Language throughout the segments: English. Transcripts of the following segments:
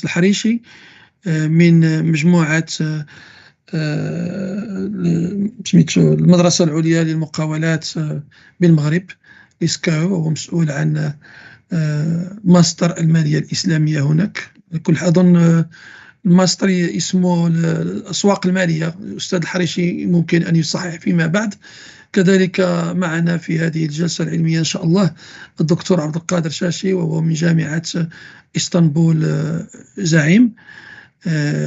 الحريشي من مجموعة سميتو المدرسة العليا للمقاولات بالمغرب إسكاو، وهو مسؤول عن ماستر المالية الإسلامية هناك. كل أظن الماستر اسمه الأسواق المالية. الأستاذ الحريشي ممكن أن يصحح فيما بعد. كذلك معنا في هذه الجلسة العلمية إن شاء الله الدكتور عبد القادر شاشي، وهو من جامعة اسطنبول زعيم.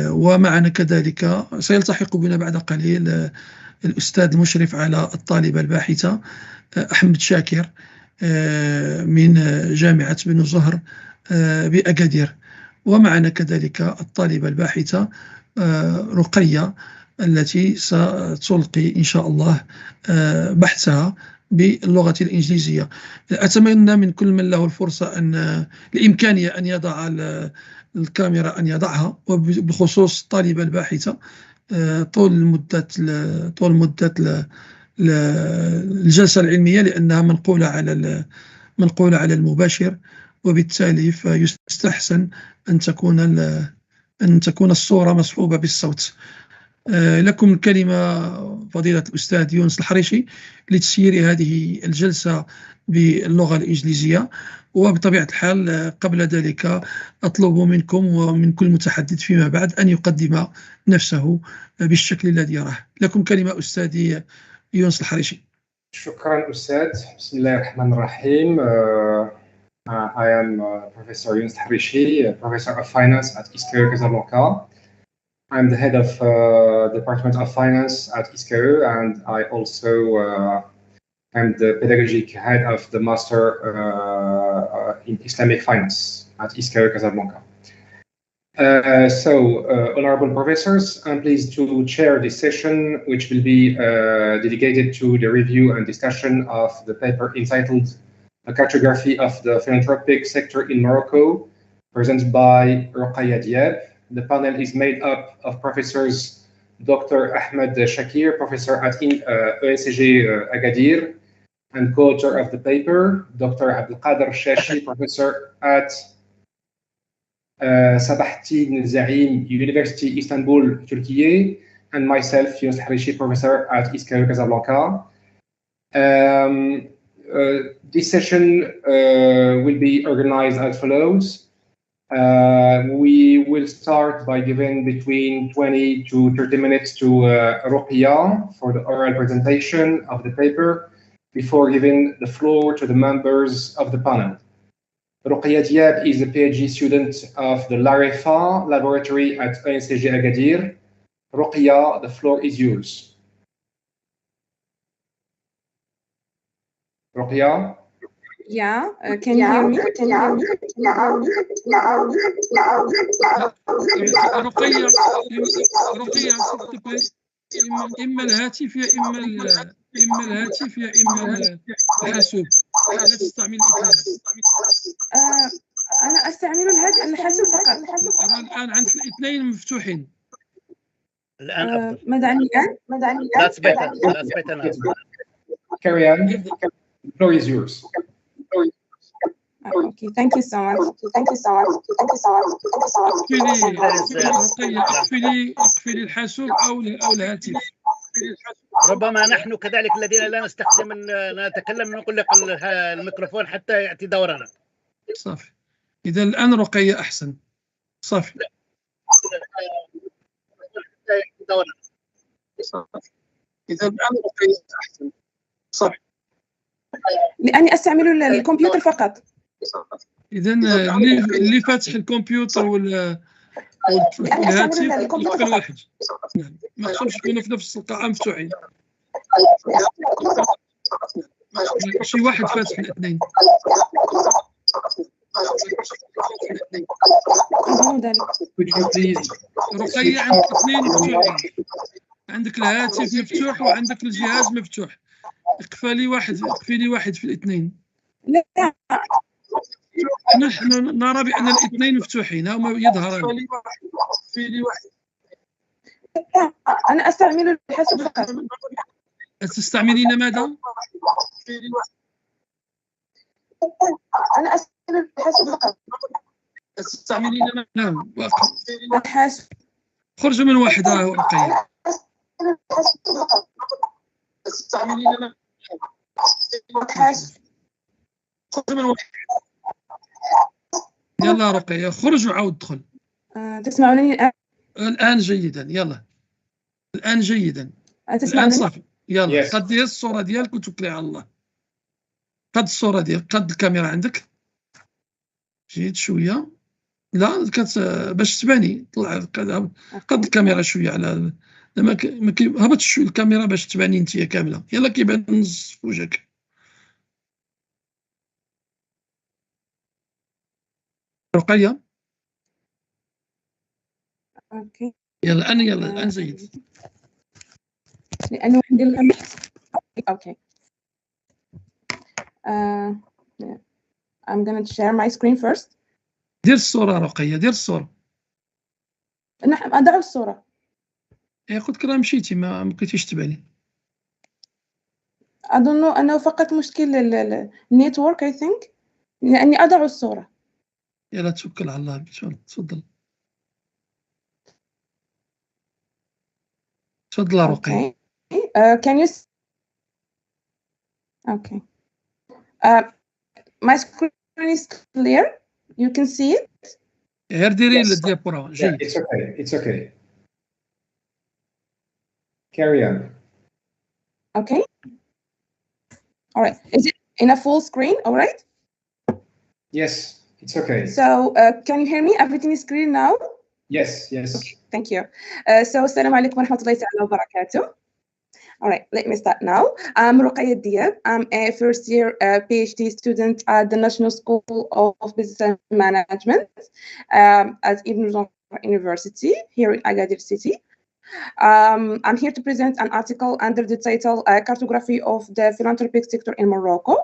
ومعنا كذلك سيلتحق بنا بعد قليل الأستاذ المشرف على الطالبة الباحثة أحمد شاكر من جامعة بن زهر بأكادير. ومعنا كذلك الطالبة الباحثة رقية التي ستلقي إن شاء الله بحثها باللغة الإنجليزية. أتمنى من كل من له الفرصة الإمكانية أن يضع الكاميرا أن يضعها، وبخصوص الطالبة الباحثة طول مدة الجلسة العلمية، لأنها منقولة على المباشر، وبالتالي فيستحسن أن تكون الصورة مصحوبة بالصوت. لكم الكلمة فضيلة الأستاذ يونس الحريشي لتسيير هذه الجلسة باللغة الإنجليزية. وبطبيعة الحال قبل ذلك أطلب منكم ومن كل متحدث فيما بعد أن يقدم نفسه بالشكل الذي يراه. لكم كلمة أستاذي يونس الحريشي. شكرا أستاذ. بسم الله الرحمن الرحيم. I am Professor Yunus Harrishi, Professor of Finance at Ecole Casablanca. I'm the head of Department of Finance at Ecole, and I also am the pedagogic head of the Master in Islamic Finance at Ecole Casablanca. Honorable professors, I'm pleased to chair this session, which will be dedicated to the review and discussion of the paper entitled A Cartography of the Philanthropic Sector in Morocco, presented by ROQAYA DIAB. The panel is made up of professors Dr. Ahmad Shakir, professor at ECG Agadir, and co-author of the paper, Dr. القادر شاشي, professor at Sabahattin Zaim University, Istanbul, Turkey, and myself, Yunus Harrishi, professor at Ecole Casablanca. This session will be organized as follows. We will start by giving between 20 to 30 minutes to ROQAYA for the oral presentation of the paper before giving the floor to the members of the panel. ROQAYA DIAB is a PhD student of the ROQAYA laboratory at ECG Agadir. ROQAYA, the floor is yours. ROQAYA? Yeah, can you hear me? رقية إما الهاتف يا إما الحاسوب. لا تستعمل الاثنين. أنا أستعمل الحاسوب فقط. الآن عندك الاثنين مفتوحين. الآن أفضل. ماذا عني الآن؟ That's better now. Carry on. The floor is yours. Okay, thank you so much. اقفلي الحاسوب أو الهاتف. ربما نحن كذلك الذين لا نتكلم نقول لك الميكروفون حتى يأتي دورنا. صافي. إذا الآن رقية أحسن. صافي. إذا الآن رقية أحسن. صافي. لأني أستعمل الكمبيوتر فقط. إذا اللي فاتح الكمبيوتر والهاتف يقفل واحد. ما خصهمش يكونوا في نفس القاعة مفتوحين. شي واحد فاتح الاثنين. رقية عندك اثنين مفتوحين. عندك الهاتف مفتوح وعندك الجهاز مفتوح. اقفلي واحد في الاثنين. لا، نحن نرى بأن الاثنين مفتوحين هما يظهران. أنا أستعمل الحاسوب فقط. تستعملين ماذا؟ أنا أستعمل الحاسوب فقط. تستعملين نعم واقع. الحاسب. خرجوا من واحد رقية. تستعملين الحاسب. خرجوا من واحد. يلا رقية خرج وعاود دخل. تسمعونني الآن؟ الآن جيدا يلا. الآن جيدا. الآن تسمعونني؟ صافي يلا. Yes. قد الصورة ديالك وتوكلي على الله. قد الصورة ديالك قد الكاميرا عندك. جيد شوية. لا باش تباني طلع قد الكاميرا شوية على ما هبط شوية الكاميرا باش تباني انت كاملة. يلا كيبان نص في وجهك. رقية اوكي. يلا الآن زيد. لأنه عندي الكاميرا. اوكي. I'm gonna share my screen first. دير الصورة رقية دير الصورة. نعم أضع الصورة. قلت راه مشيتي ما بقيتيش تباني. أظن أنه فقط مشكل النيتورك I think لأني أضع الصورة. يلا توكل على الله تفضل. تفضل رقية. Can you okay. My screen is clear. You can see it. غير ديري Yes. الديابورا. Yeah, جيد. it's okay. Carry on. Okay. All right. Is it in a full screen? All right. Yes, it's okay. So can you hear me? Everything is clear now? Yes. Okay, thank you. So السلام عليكم ورحمة الله تعالى وبركاته. All right, let me start now. I'm ROQAYA DIAB. I'm a first-year PhD student at the National School of Business and Management at Zohr University here in Agadir City. I'm here to present an article under the title Cartography of the Philanthropic Sector in Morocco.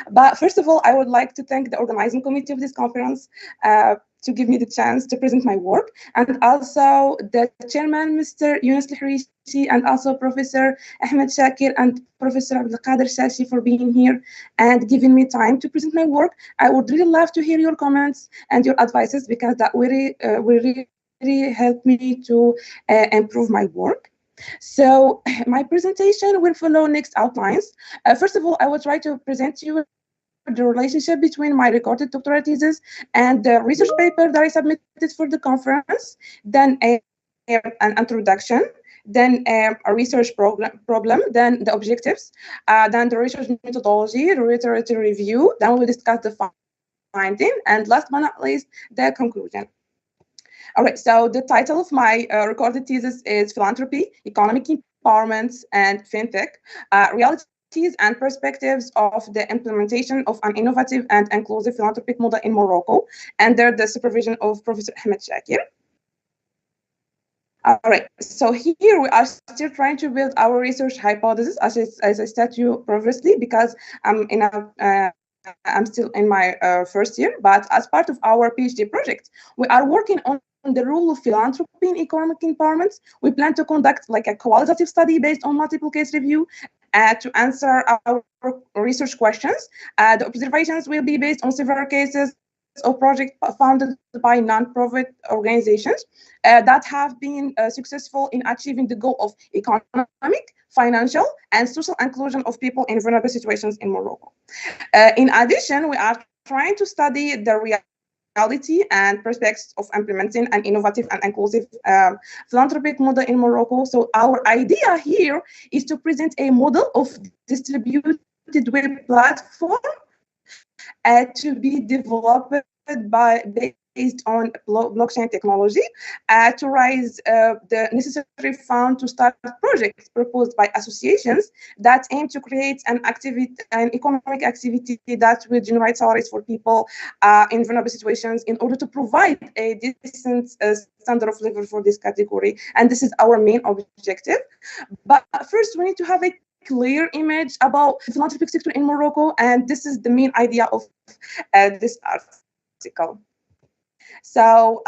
But first of all, I would like to thank the organizing committee of this conference to give me the chance to present my work, and also the chairman, Mr. Yunus الحريشي, and also Professor Ahmad Shakir and Professor القادر شاشي for being here and giving me time to present my work. I would really love to hear your comments and your advices because that will really help me to improve my work. So my presentation will follow next outlines. First of all, I will try to present you the relationship between my recorded doctoral thesis and the research paper that I submitted for the conference, then an introduction, then a research problem, then the objectives, then the research methodology, the literature review, then we will discuss the finding, and last but not least, the conclusion. All right, so the title of my recorded thesis is Philanthropy, Economic Empowerment, and FinTech, Realities and Perspectives of the Implementation of an Innovative and Inclusive Philanthropic Model in Morocco, under the supervision of Professor Ahmad Shakir. All right, so here we are still trying to build our research hypothesis, as I said to you previously, because I'm still in my first year, but as part of our PhD project, we are working on the role of philanthropy in economic empowerment. We plan to conduct like a qualitative study based on multiple case review to answer our research questions. The observations will be based on several cases of projects funded by non-profit organizations that have been successful in achieving the goal of economic, financial, and social inclusion of people in vulnerable situations in Morocco. In addition, we are trying to study the reality and prospects of implementing an innovative and inclusive philanthropic model in Morocco. So our idea here is to present a model of distributed web platform to be developed based on blockchain technology to raise the necessary fund to start projects proposed by associations that aim to create an economic activity that will generate salaries for people in vulnerable situations in order to provide a decent standard of living for this category. And this is our main objective. But first, we need to have a clear image about the philanthropic sector in Morocco, and this is the main idea of this article. So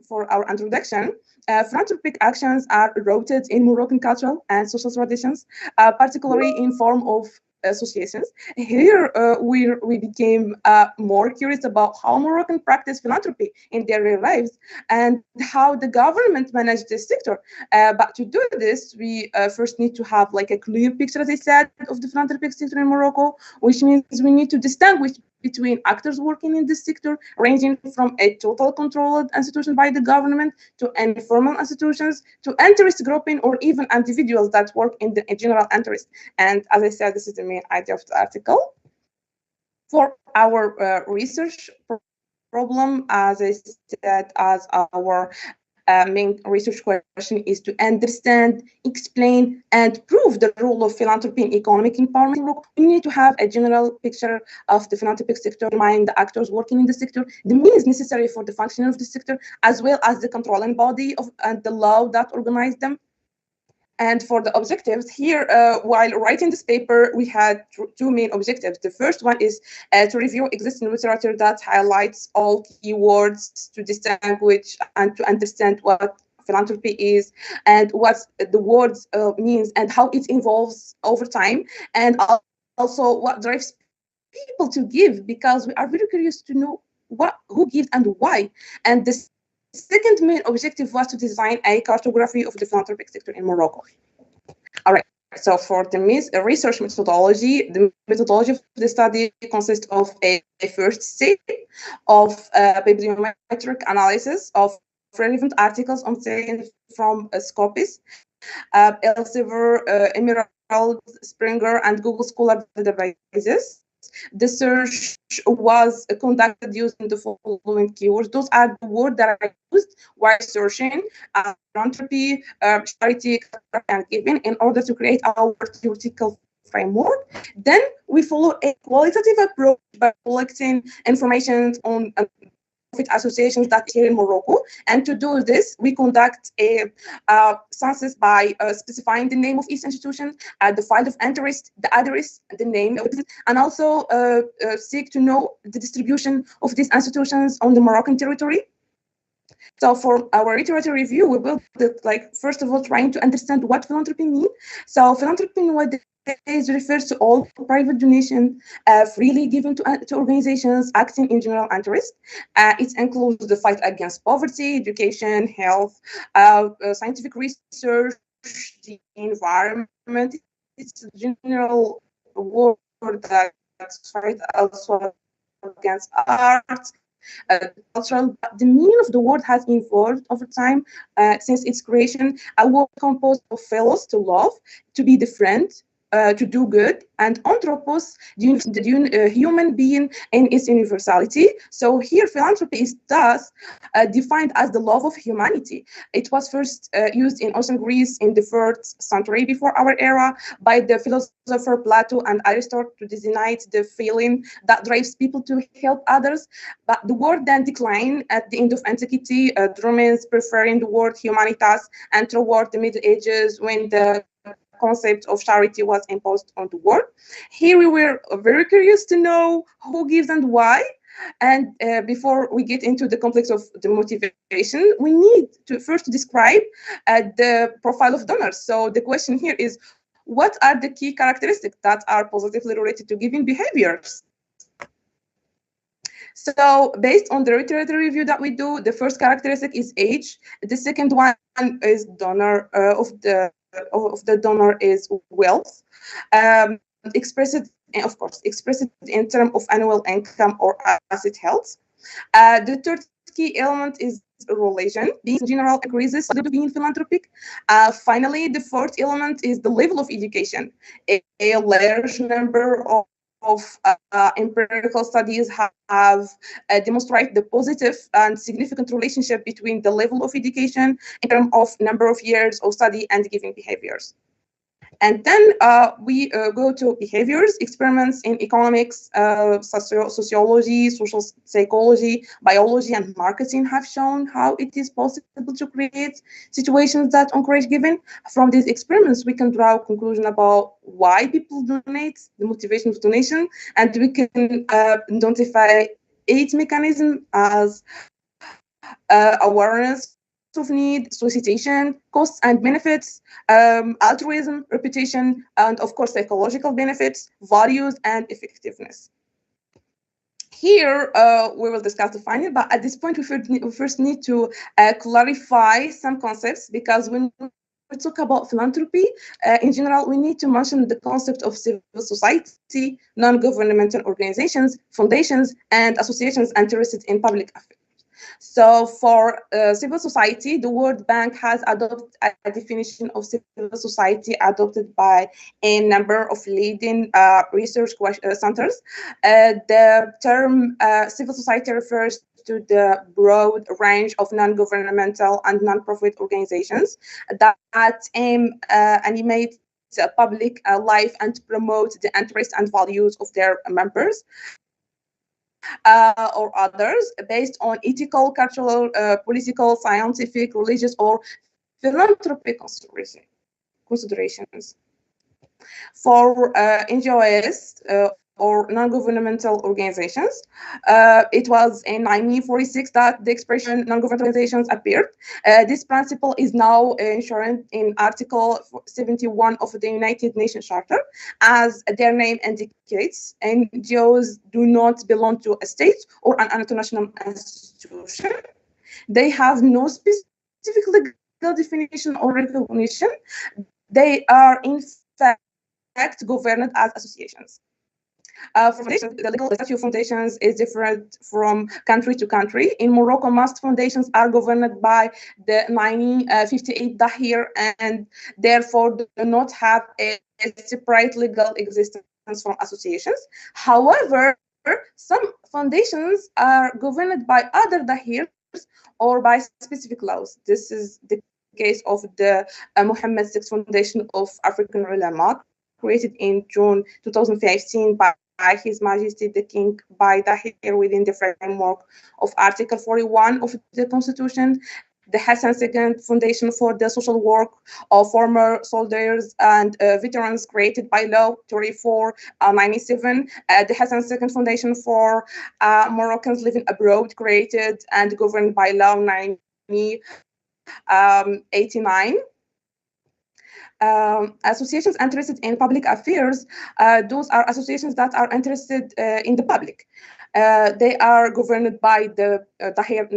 for our introduction, philanthropic actions are rooted in Moroccan cultural and social traditions, particularly in form of associations. Here, we became more curious about how Moroccan practice philanthropy in their real lives and how the government managed this sector. But to do this, we first need to have like a clear picture, as I said, of the philanthropic sector in Morocco, which means we need to distinguish between actors working in this sector, ranging from a total controlled institution by the government to informal institutions, to interest grouping, or even individuals that work in the general interest. And as I said, this is the main idea of the article. For our research problem, as I said, as our main research question is to understand, explain, and prove the role of philanthropy in economic empowerment. We need to have a general picture of the philanthropic sector, mind the actors working in the sector, the means necessary for the functioning of the sector, as well as the controlling body and the law that organize them. And for the objectives here, while writing this paper, we had two main objectives. The first one is to review existing literature that highlights all keywords to distinguish and to understand what philanthropy is and what the words means and how it evolves over time, and also what drives people to give, because we are very curious to know who gives and why. And the second main objective was to design a cartography of the philanthropic sector in Morocco. All right, so for the research methodology, the methodology of the study consists of a first step of bibliometric analysis of relevant articles obtained from Scopus, Elsevier, Emerald, Springer, and Google Scholar databases. The search was conducted using the following keywords. Those are the words that I used while searching philanthropy, charity, and giving in order to create our theoretical framework. Then we follow a qualitative approach by collecting information on profit associations that here in Morocco. And to do this, we conduct a census by specifying the name of each institution, the file of interest, the address, the name, and also seek to know the distribution of these institutions on the Moroccan territory. So for our literature review, we will, first of all, trying to understand what philanthropy means. So philanthropy nowadays refers to all private donation freely given to organizations acting in general interest. It includes the fight against poverty, education, health, scientific research, the environment. It's a general word that fight also against art, cultural. The meaning of the word has evolved over time since its creation. A word composed of philos, to love, to be the friend, to do good, and anthropos, the human being in its universality. So here philanthropy is thus defined as the love of humanity. It was first used in ancient Greece in the 3rd century before our era by the philosopher Plato and Aristotle to designate the feeling that drives people to help others. But the word then declined at the end of antiquity, the Romans preferring the word humanitas, and toward the Middle Ages when the concept of charity was imposed on the world. Here we were very curious to know who gives and why. And before we get into the complex of the motivation, we need to first describe the profile of donors. So the question here is, what are the key characteristics that are positively related to giving behaviors? So based on the literature review that we do, the first characteristic is age. The second one is donor of the donor is wealth, expressed in terms of annual income or asset health. The third key element is religion. Being in general increases to being philanthropic. Finally, the fourth element is the level of education. A large number of empirical studies have demonstrated the positive and significant relationship between the level of education in terms of number of years of study and giving behaviors. And then we go to behaviors. Experiments in economics, sociology, social psychology, biology, and marketing have shown how it is possible to create situations that encourage giving. From these experiments, we can draw a conclusion about why people donate, the motivation of donation, and we can identify 8 mechanisms as awareness, of need, solicitation, costs and benefits, altruism, reputation, and of course psychological benefits, values, and effectiveness. Here, we will discuss the final, but at this point, we first need to clarify some concepts, because when we talk about philanthropy, in general, we need to mention the concept of civil society, non-governmental organizations, foundations, and associations interested in public affairs. So for civil society, the World Bank has adopted a definition of civil society adopted by a number of leading research centers. The term civil society refers to the broad range of non-governmental and non-profit organizations that aim animate public life and promote the interests and values of their members. Or others based on ethical, cultural, political, scientific, religious, or philanthropic considerations. For NGOs or non-governmental organizations, it was in 1946 that the expression non-governmental organizations appeared. This principle is now enshrined in Article 71 of the United Nations Charter. As their name indicates, NGOs do not belong to a state or an international institution. They have no specific legal definition or recognition. They are in fact governed as associations. Foundations, the legal statute of foundations is different from country to country. In Morocco, most foundations are governed by the 1958 Dahir and therefore do not have a separate legal existence from associations. However, some foundations are governed by other Dahirs or by specific laws. This is the case of the Mohammed VI Foundation of African Ulama, created in June 2015 by His Majesty the King by Dahir within the framework of Article 41 of the Constitution. The Hassan II Foundation for the Social Work of Former Soldiers and Veterans, created by Law 3497. The Hassan II Foundation for Moroccans living abroad, created and governed by Law 9089. Associations interested in public affairs, those are associations that are interested in the public. They are governed by the Dahir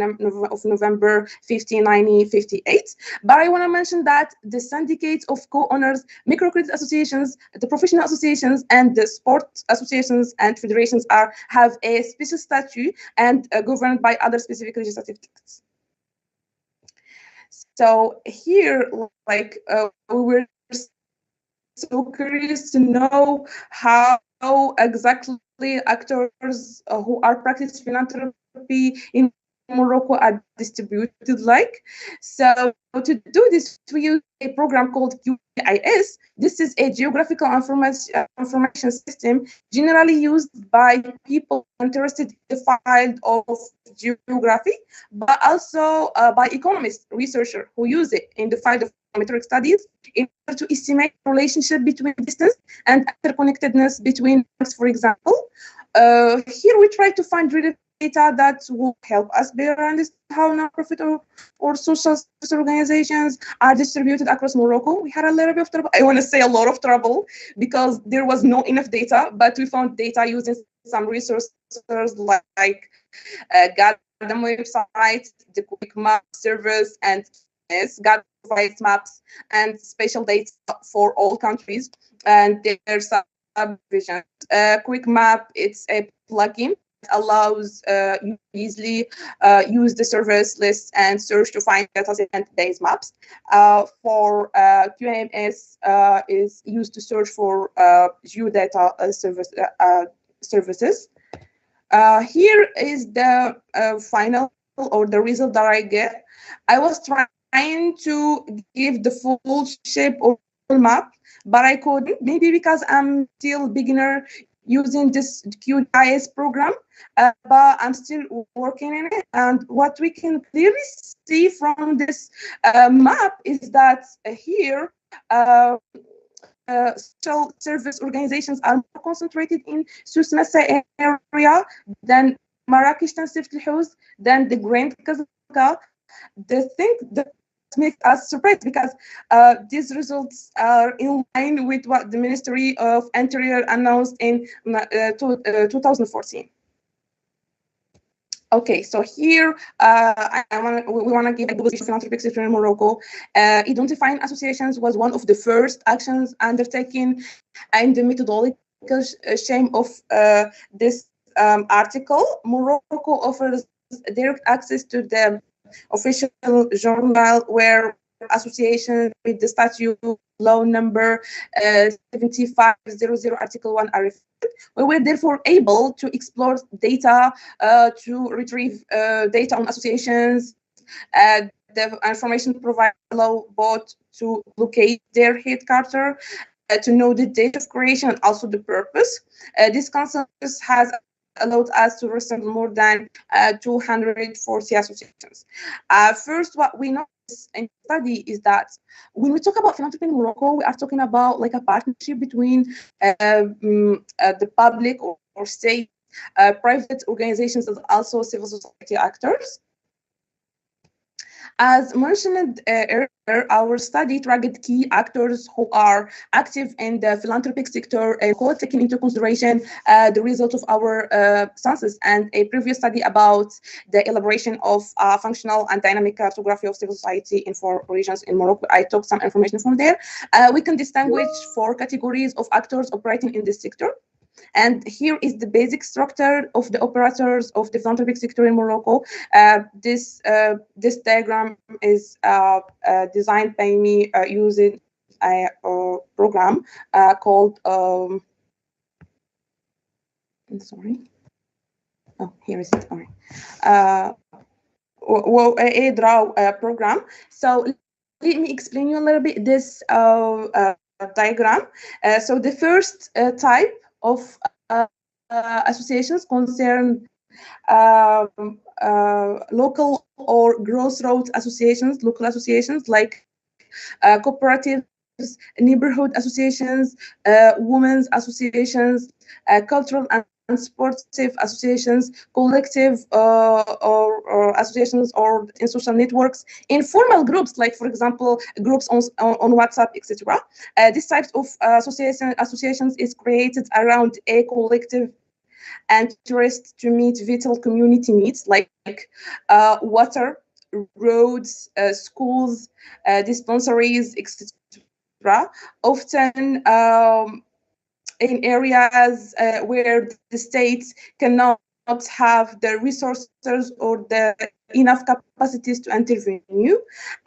of November 15, 1958. But I want to mention that the syndicates of co-owners, microcredit associations, the professional associations, and the sport associations and federations have a special statute and governed by other specific legislative texts. So here, we were so curious to know how exactly actors who are practicing philanthropy in Morocco are distributed like. So to do this, we use a program called QIS. This is a geographical information system generally used by people interested in the field of geography, but also by economists, researchers who use it in the field of metric studies in order to estimate the relationship between distance and interconnectedness between, for example. Here we try to find data that will help us better understand how non-profit or social service organizations are distributed across Morocco. We had a little bit of trouble. I want to say a lot of trouble because there was not enough data, but we found data using some resources like GAD website, the Quick Map service, and GAD provides maps and spatial data for all countries, and there's subdivisions. Quick Map, it's a plugin that allows you easily use the service list and search to find data and base maps. For QMS is used to search for geodata services. Here is the final or the result that I get. I was trying to give the full shape or full map, but I couldn't, maybe because I'm still beginner using this QGIS program, but I'm still working in it. And what we can clearly see from this map is that here, social service organizations are more concentrated in Souss Massa area than Marrakesh Tansif Al-Houz, than the Grand Casablanca, the thing that makes us surprised, because these results are in line with what the Ministry of Interior announced in 2014. Okay, so here we want to give a global philanthropic sector in Morocco. Identifying associations was one of the first actions undertaken in the methodological shape of this article. Morocco offers direct access to the official journal where associations with the statute law number 7500 Article 1 are referred. We were therefore able to explore data, to retrieve data on associations. The information provided allow both to locate their headquarters, to know the date of creation and also the purpose. This consensus has allowed us to resemble more than 240 associations. First, what we noticed in the study is that when we talk about philanthropy in Morocco, we are talking about like a partnership between the public or state, private organizations, and also civil society actors. As mentioned earlier, our study targeted key actors who are active in the philanthropic sector, taking into consideration the result of our census and a previous study about the elaboration of functional and dynamic cartography of civil society in 4 regions in Morocco. I took some information from there. We can distinguish 4 categories of actors operating in this sector. And here is the basic structure of the operators of the philanthropic sector in Morocco. This diagram is designed by me using a program called, sorry. Oh, here is it. All right. A draw program. So let me explain you a little bit this diagram. So the first type of associations concern local or grassroots associations, local associations like cooperatives, neighborhood associations, women's associations, cultural and sportive associations, collective or associations or in social networks, informal groups like, for example, groups on WhatsApp, etc. This type of associations is created around a collective interest to meet vital community needs like water, roads, schools, dispensaries, etc. Often in areas where the state cannot have the resources or the enough capacities to intervene.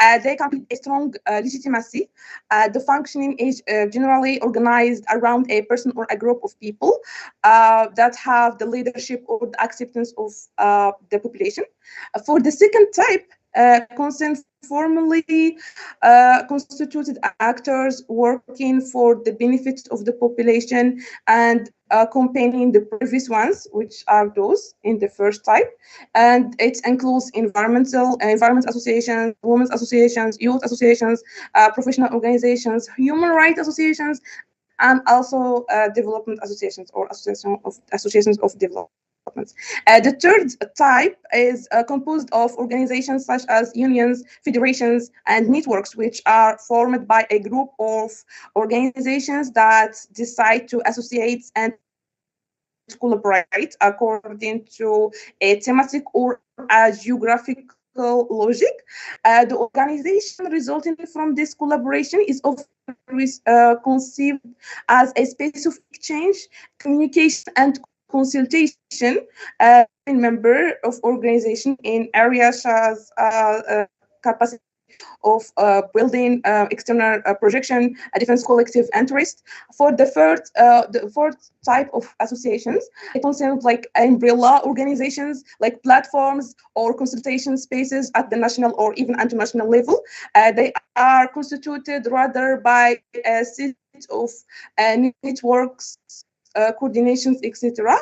They can be a strong legitimacy. The functioning is generally organized around a person or a group of people that have the leadership or the acceptance of the population. For the second type, consent formally constituted actors working for the benefit of the population and accompanying the previous ones, which are those in the first type. And it includes environment associations, women's associations, youth associations, professional organizations, human rights associations, and also development associations or associations of development. The third type is composed of organizations such as unions, federations, and networks, which are formed by a group of organizations that decide to associate and collaborate according to a thematic or a geographical logic. The organization resulting from this collaboration is often conceived as a space of exchange, communication, and consultation member of organization in areas such as capacity of building external projection, a defense collective interest. For the fourth type of associations, it concerns like umbrella organizations, like platforms or consultation spaces at the national or even international level. They are constituted rather by a set of networks, coordinations, etc.,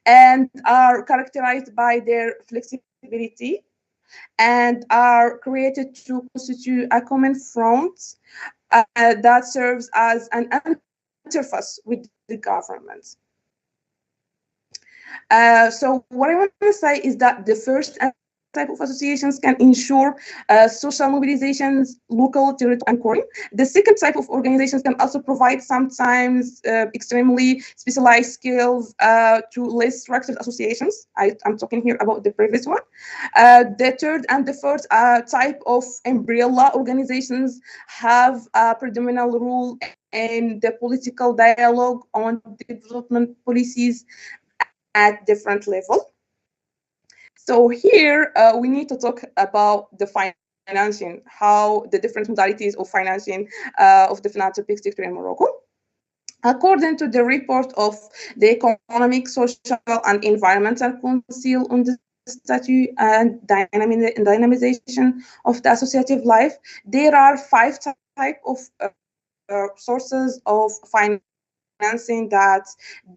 and are characterized by their flexibility and are created to constitute a common front that serves as an interface with the government. So what I want to say is that the first type of associations can ensure social mobilizations, local, territorial, and core. The second type of organizations can also provide sometimes extremely specialized skills to less structured associations. I'm talking here about the previous one. The third and the fourth type of umbrella organizations have a predominant role in the political dialogue on development policies at different levels. So here we need to talk about the financing, how the different modalities of financing of the philanthropic sector in Morocco. According to the report of the Economic, Social, and Environmental Council on the statute and dynamization of the associative life, there are 5 types of sources of financing that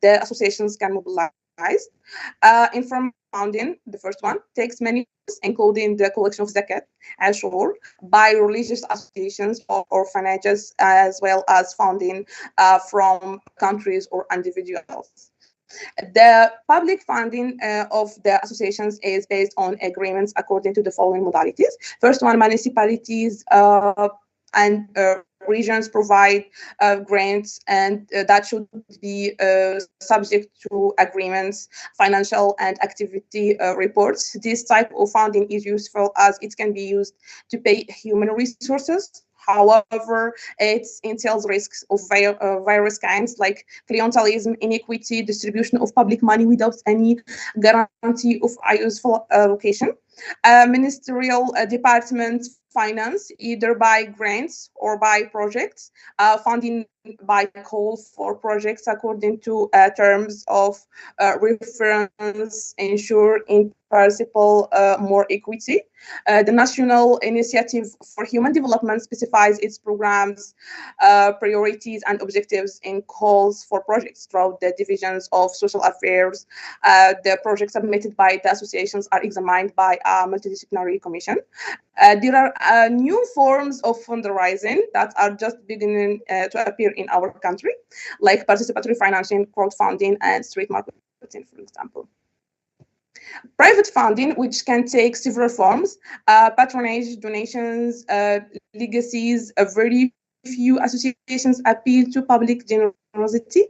the associations can mobilize. Informal founding, the first one, takes many years, including the collection of zakat, ashur, by religious associations or orphanages, as well as funding from countries or individuals. The public funding of the associations is based on agreements according to the following modalities. First one, municipalities and regions provide grants, and that should be subject to agreements, financial and activity reports. This type of funding is useful as it can be used to pay human resources. However, it entails risks of various kinds like clientelism, inequity, distribution of public money without any guarantee of useful allocation. Ministerial departments finance either by grants or by projects, funding by call for projects according to terms of reference, ensure in principle more equity. The National Initiative for Human Development specifies its programs, priorities, and objectives in calls for projects throughout the divisions of social affairs. The projects submitted by the associations are examined by a multidisciplinary commission. There are new forms of fundraising that are just beginning to appear in our country, like participatory financing, crowdfunding, and street marketing, for example. Private funding, which can take several forms, patronage, donations, legacies. Very few associations appeal to public generosity.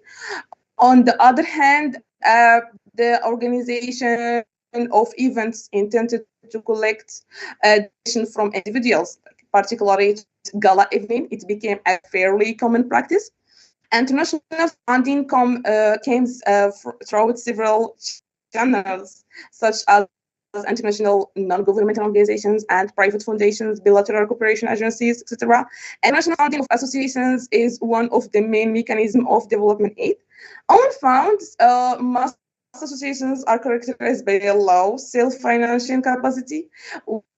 On the other hand, the organization of events intended to collect donations from individuals, particularly gala evening, it became a fairly common practice. International funding came through several channels, such as international non-governmental organizations and private foundations, bilateral cooperation agencies, etc. International funding of associations is one of the main mechanisms of development aid. Own funds, most associations are characterized by a low self-financing capacity.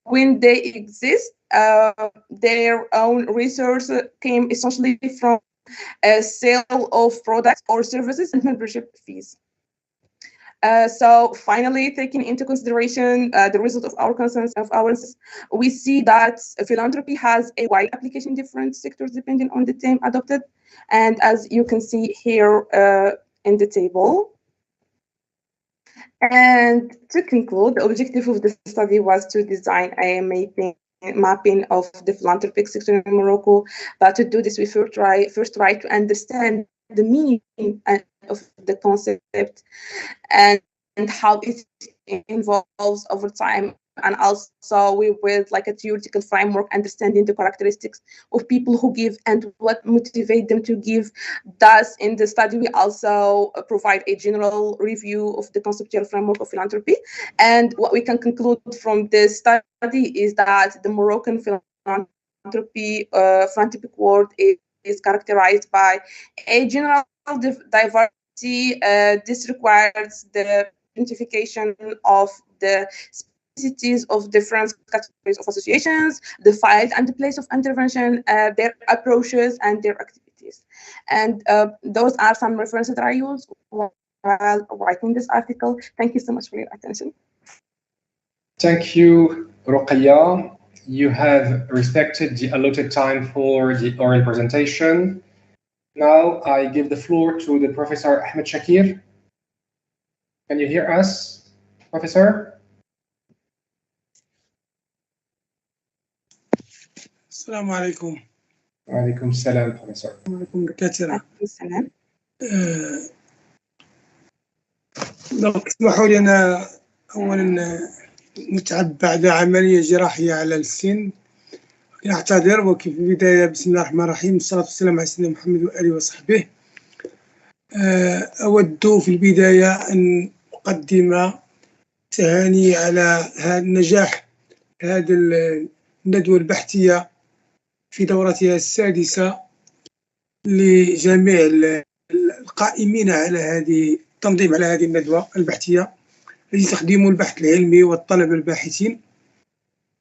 When they exist, their own resources came essentially from a sale of products or services and membership fees. So finally, taking into consideration the result of our concerns, we see that philanthropy has a wide application in different sectors depending on the theme adopted. And as you can see here in the table. And to conclude, the objective of the study was to design a mapping of the philanthropic sector in Morocco. But to do this, we first try to understand the meaning of the concept and how it evolves over time, and also with like a theoretical framework, understanding the characteristics of people who give and what motivates them to give. Thus, in the study, we also provide a general review of the conceptual framework of philanthropy. And what we can conclude from this study is that the Moroccan philanthropic world is characterized by a general diversity. This requires the identification of the specificities of different categories of associations, the field and the place of intervention, their approaches and their activities. And those are some references that I used while writing this article. Thank you so much for your attention. Thank you, ROQAYA. You have respected the allotted time for the oral presentation. Now I give the floor to the Professor Ahmed Shakir. Can you hear us, Professor? السلام عليكم. وعليكم السلام بروفيسور. وعليكم الدكاترة. السلام. لو تسمحوا لي، أنا أولا متعب بعد عملية جراحية على السن، أعتذر. وفي البداية بسم الله الرحمن الرحيم، والصلاة والسلام على سيدنا محمد وآله وصحبه. أود في البداية أن أقدم تهاني على النجاح هذه الندوة البحثية في دورتها السادسة لجميع القائمين على هذه التنظيم على هذه الندوة البحثية التي تخدم البحث العلمي والطلبة الباحثين.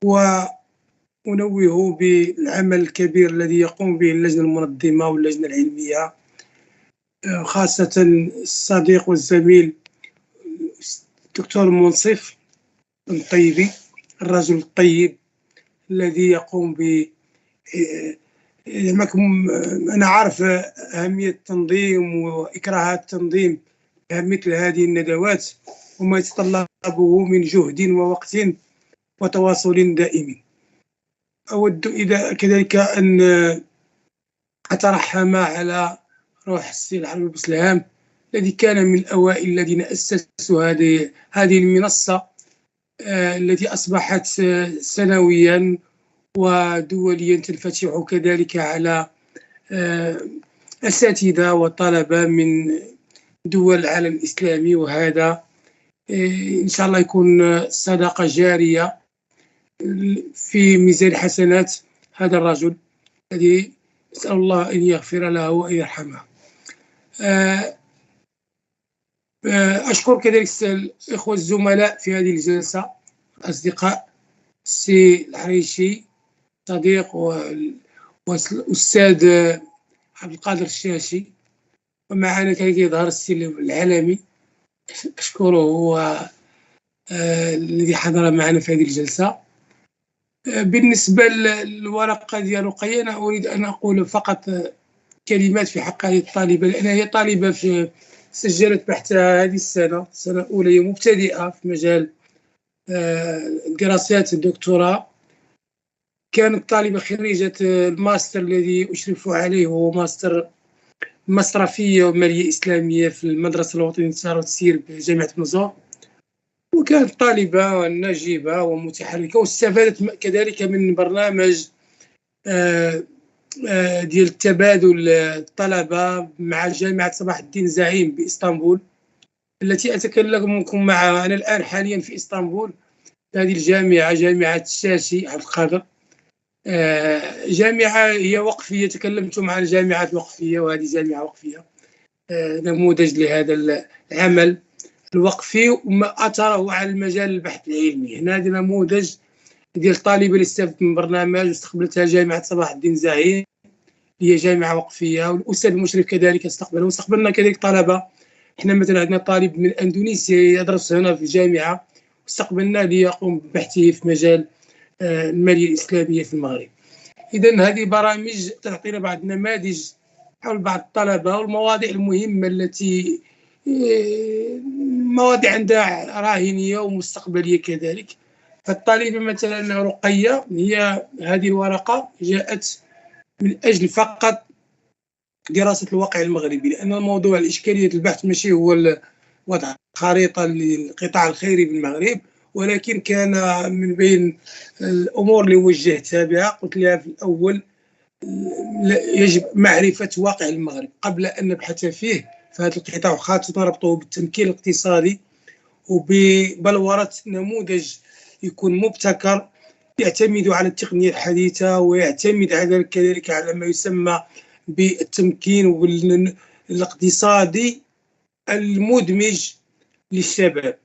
وأنوه بالعمل الكبير الذي يقوم به اللجنة المنظمة واللجنة العلمية، خاصة الصديق والزميل الدكتور منصف الطيبي، الرجل الطيب الذي يقوم ب أنا عارف أهمية التنظيم وإكراهات التنظيم مثل هذه الندوات وما يتطلبه من جهد ووقت وتواصل دائم. أود إذا كذلك أن أترحم على روح السي الحريشي بسلام الذي كان من الأوائل الذين أسسوا هذه المنصة التي أصبحت سنويا ودوليا تنفتح كذلك على أساتذة وطلبة من دول العالم الإسلامي، وهذا إن شاء الله يكون صدقة جارية في ميزان حسنات هذا الرجل الذي نسأل الله أن يغفر له وأن يرحمه. أشكر كذلك الإخوة الزملاء في هذه الجلسة، أصدقاء السي الحريشي صديق والأستاذ عبد القادر الشاشي، ومعنا كذلك يظهر السي العلمي، أشكره هو الذي حضر معنا في هذه الجلسة. بالنسبة للورقة ديال رقية، أنا أريد أن أقول فقط كلمات في حق هذه الطالبة، لأنها هي طالبة سجلت بحثها هذه السنة الأولى، هي مبتدئة في مجال دراسات الدكتوراه. كانت طالبة خريجة الماستر الذي أشرف عليه، هو ماستر مصرفية ومالية إسلامية في المدرسة الوطنية للتجارة والتسيير بجامعة زور، وكانت طالبة ناجبة ومتحركة، واستفادت كذلك من برنامج ديال التبادل الطلبة مع جامعة صلاح الدين زعيم بإسطنبول، التي أتكلمكم معها أنا الآن حاليا في إسطنبول. هذه الجامعة جامعة شاشي على القادر، جامعة هي وقفية، تكلمتم عن الجامعات الوقفية، وهذه جامعة وقفية، نموذج لهذا العمل الوقفي وما أثره على المجال البحث العلمي. هنا هذا نموذج ديال طالبة اللي استفدت من برنامج واستقبلتها جامعة صلاح الدين زعيم، هي جامعة وقفية، والأستاذ المشرف كذلك استقبله، واستقبلنا كذلك طلبة. احنا مثلا عندنا طالب من أندونيسيا يدرس هنا في الجامعة، واستقبلنا ليقوم ببحثه في مجال المالية الإسلامية في المغرب. إذن هذه برامج تعطينا بعض النماذج حول بعض الطلبة والمواضيع المهمة التي مواضيع عندها راهنية ومستقبلية كذلك. فالطالبة مثلا رقية، هي هذه الورقة جاءت من أجل فقط دراسة الواقع المغربي، لأن الموضوع الإشكالية البحث ماشي هو وضع خريطة للقطاع الخيري بالمغرب، ولكن كان من بين الأمور اللي وجهتها بها قلت لها في الأول يجب معرفة واقع المغرب قبل أن نبحث فيه في هذا القطاع، خاصة ربطه بالتمكين الاقتصادي وببلورة نموذج يكون مبتكر يعتمد على التقنية الحديثة، ويعتمد على كذلك على ما يسمى بالتمكين الاقتصادي المدمج للشباب.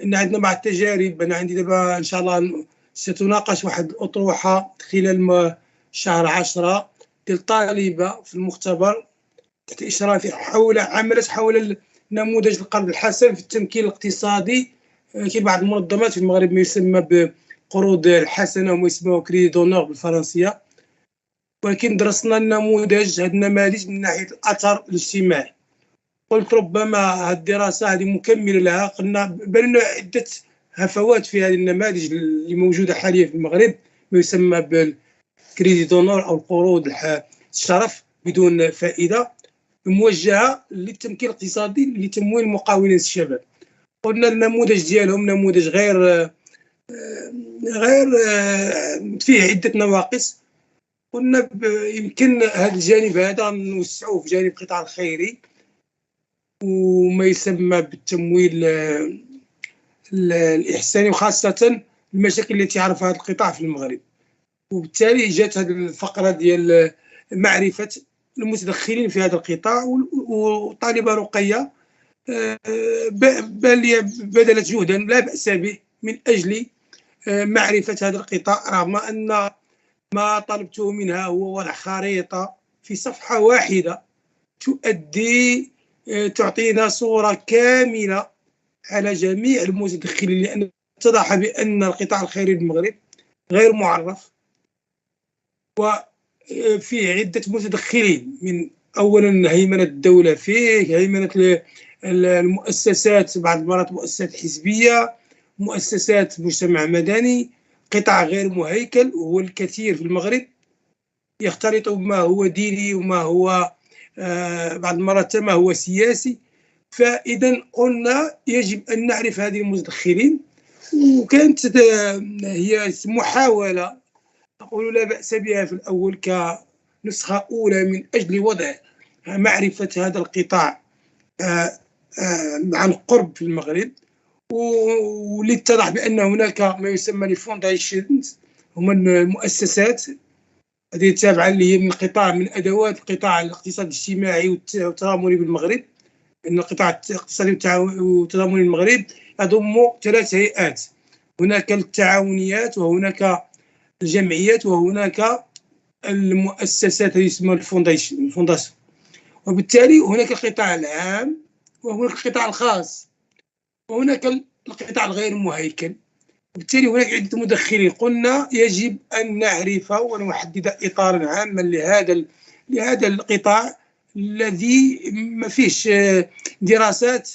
إن عندنا بعض التجارب، أنا عندي دابا إن شاء الله ستناقش واحد الأطروحة خلال شهر 10 ديال طالبة في المختبر تحت إشرافي عملت حول نموذج القرض الحسن في التمكين الاقتصادي. كاين بعض المنظمات في المغرب ما يسمى بقروض الحسنة وما يسمى كريدي دونور بالفرنسية، ولكن درسنا النموذج، هذه النماذج من ناحية الأثر الاجتماعي. قلت ربما هذه الدراسة هذه مكملة لها، قلنا بل عدة هفوات في هذه النماذج اللي موجودة حاليا في المغرب، ما يسمى كريدي دونور أو القروض الشرف بدون فائدة، موجهة للتمكين الاقتصادي لتمويل مقاولين الشباب. قلنا النموذج ديالهم نموذج غير فيه عدة نواقص. قلنا يمكن هذا الجانب هذا نوسعوه في جانب القطاع الخيري وما يسمى بالتمويل الإحساني، وخاصة المشاكل التي يعرفها هذا القطاع في المغرب. وبالتالي جات هذه الفقرة ديال معرفة المتدخلين في هذا القطاع، وطالبة رقية بذلت جهدا لا بأس به من أجل معرفة هذا القطاع، رغم أن ما طلبته منها هو وضع خريطة في صفحة واحدة تعطينا صورة كاملة على جميع المتدخلين، لأن اتضح بأن القطاع الخيري بالمغرب غير معرف وفيه عدة متدخلين، من أولا هيمنة الدولة فيه، هيمنة المؤسسات، بعض المرات مؤسسات حزبية، مؤسسات مجتمع مدني، قطاع غير مهيكل، وهو الكثير في المغرب يختلط بما هو ديني وما هو بعض المرات ما هو سياسي. فإذا قلنا يجب أن نعرف هذه المتدخلين، وكانت هي محاولة أقول لا بأس بها في الأول كنسخة أولى من أجل وضع معرفة هذا القطاع عن قرب في المغرب، ولاتضح بأن هناك ما يسمى الفونديشنز، هم المؤسسات هذه التابعة اللي هي من قطاع من أدوات القطاع الاقتصادي الاجتماعي والتضامني بالمغرب. أن القطاع الاقتصادي والتضامني بالمغرب يضم 3 هيئات، هناك التعاونيات وهناك الجمعيات وهناك المؤسسات اللي يسمى الفونداسيون. وبالتالي هناك القطاع العام وهناك القطاع الخاص وهناك القطاع الغير مهيكل. وبالتالي هناك عدة مدخلين. قلنا يجب أن نعرف ونحدد إطارا عاما لهذا القطاع الذي ما فيش دراسات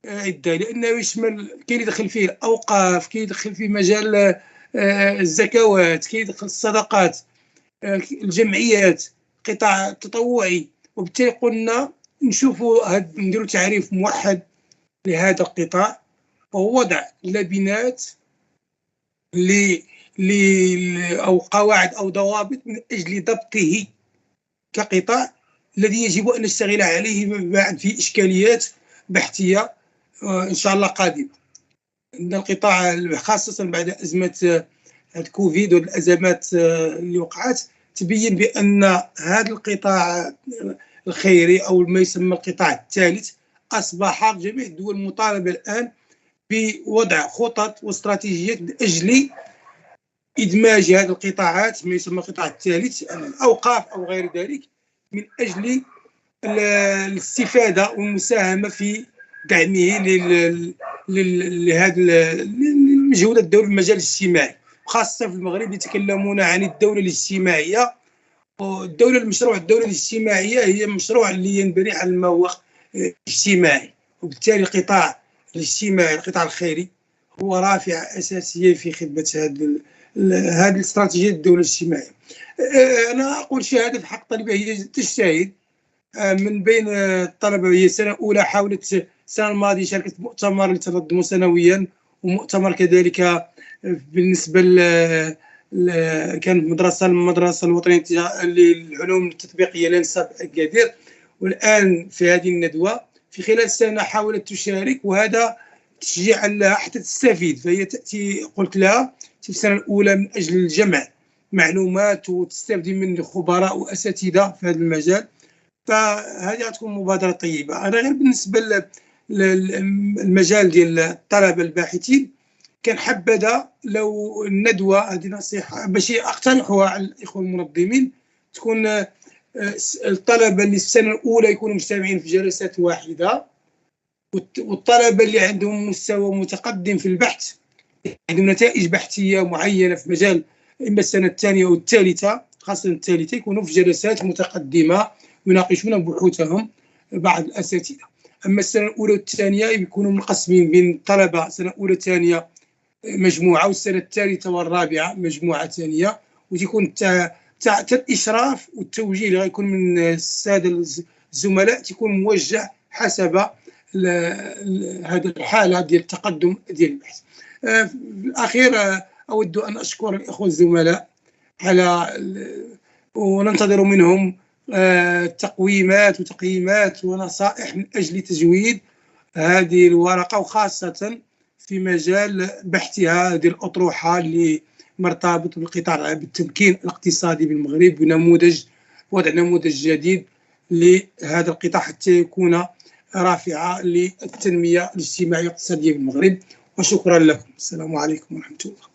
عدة، لأنه يشمل كاين يدخل فيه الأوقاف، كاين يدخل فيه مجال الزكوات، كاين يدخل الصدقات، الجمعيات، قطاع تطوعي. وبالتالي قلنا نديروا تعريف موحد لهذا القطاع، وهو وضع لبنات أو قواعد أو ضوابط من أجل ضبطه كقطاع الذي يجب أن نشتغل عليه بعد في إشكاليات بحثية إن شاء الله قادمة. إن القطاع خاصة بعد أزمة الكوفيد والأزمات اللي وقعت تبين بأن هذا القطاع الخيري أو ما يسمى القطاع الثالث أصبح جميع الدول مطالبة الآن بوضع خطط واستراتيجيات من أجل إدماج هذه القطاعات ما يسمى القطاع الثالث، الأوقاف أو غير ذلك، من أجل الاستفادة والمساهمة في دعمه لهذا المجهودات الدولة في المجال الاجتماعي. خاصة في المغرب يتكلمون عن الدولة الاجتماعية، مشروع الدولة الاجتماعية هي مشروع اللي ينبني على ما هو اجتماعي، وبالتالي القطاع الاجتماعي القطاع الخيري هو رافعة أساسية في خدمة هذه الاستراتيجية الدولة الاجتماعية. أنا أقول شهادة في حق الطلبة هي تجتهد. من بين الطلبة هي سنة أولى حاولت السنة الماضية شاركت في مؤتمر اللي تنظمه سنويا، ومؤتمر كذلك بالنسبة كان المدرسة الوطنية للعلوم التطبيقية لنساب القادر. والآن في هذه الندوة في خلال السنة حاولت تشارك، وهذا تشجيعا لها حتى تستفيد. فهي تأتي قلت لها في السنة الأولى من أجل الجمع معلومات وتستفيد من خبراء وأساتذة في هذا المجال، فهذه تكون مبادرة طيبة. أنا غير بالنسبة للمجال ديال الطلبة الباحثين كان حبذا لو الندوة هذه نصيحة باش أقترحها على الإخوة المنظمين، تكون الطلبة اللي في السنة الأولى يكونوا مجتمعين في جلسات واحدة، والطلبة اللي عندهم مستوى متقدم في البحث عندهم نتائج بحثية معينة في مجال إما السنة الثانية أو الثالثة، خاصة الثالثة، يكونوا في جلسات متقدمة يناقشون بحوثهم بعض الأساتذة. أما السنة الأولى والثانية يكونوا مقسمين بين طلبة سنة أولى ثانية مجموعة، والسنة الثالثة والرابعة مجموعة ثانية، وتكون حتى الاشراف والتوجيه اللي غيكون من الساده الزملاء تيكون موجه حسب هذه الحاله ديال التقدم ديال البحث. في الاخير اود ان اشكر الاخوه الزملاء على وننتظر منهم تقويمات وتقييمات ونصائح من اجل تجويد هذه الورقه، وخاصه في مجال بحثها هذه الاطروحه اللي مرتبط بالقطاع بالتمكين الاقتصادي بالمغرب بنموذج وضع نموذج جديد لهذا القطاع حتى يكون رافعه للتنميه الاجتماعيه والاقتصاديه بالمغرب. وشكرا لكم. السلام عليكم ورحمه الله.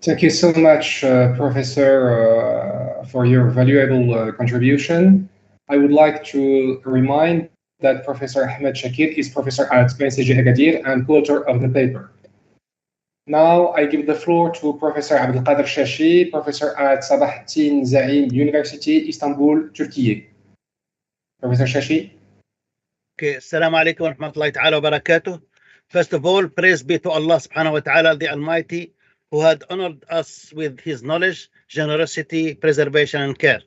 Thank you so much, Professor, for your valuable contribution. I would like to remind that Professor Ahmed Shakir is professor at UNCG Agadir and co-author of the paper. Now I give the floor to Professor القادر شاشي, professor at Sabahattin Zain University, Istanbul, Turkey. Professor Shashi. Okay, Assalamu alaikum wa rahmatullahi ta'ala wa barakatuh. First of all, praise be to Allah subhanahu wa ta'ala, the Almighty, who had honored us with his knowledge, generosity, preservation, and care.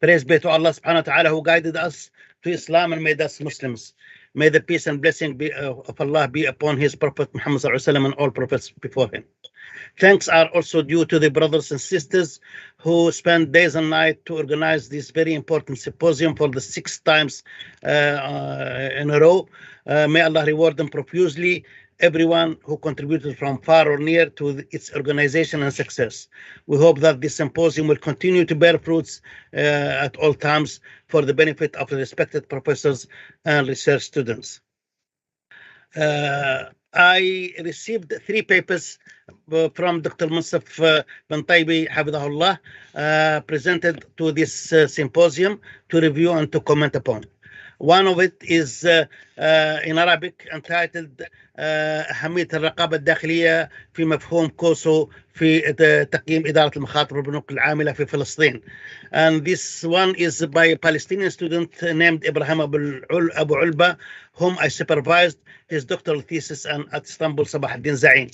Praise be to Allah subhanahu wa ta'ala, who guided us to Islam and made us Muslims. May the peace and blessing of Allah be upon his Prophet Muhammad sallallahu alaihi wasallam and all prophets before him. Thanks are also due to the brothers and sisters who spend days and nights to organize this very important symposium for the 6th times in a row. May Allah reward them profusely, everyone who contributed from far or near to its organization and success. We hope that this symposium will continue to bear fruits at all times for the benefit of the respected professors and research students. I received 3 papers from Dr. Munsaf bin Taybi, Hafidahullah, presented to this symposium to review and to comment upon. One of it is in Arabic entitled أهمية الرقابة الداخلية في مفهوم كوسو في تقييم إدارة المخاطر والبنوك العاملة في فلسطين. And this one is by a Palestinian student named Ibrahim Abu Ulba, whom I supervised his doctoral thesis at Istanbul Sabahattin Zain.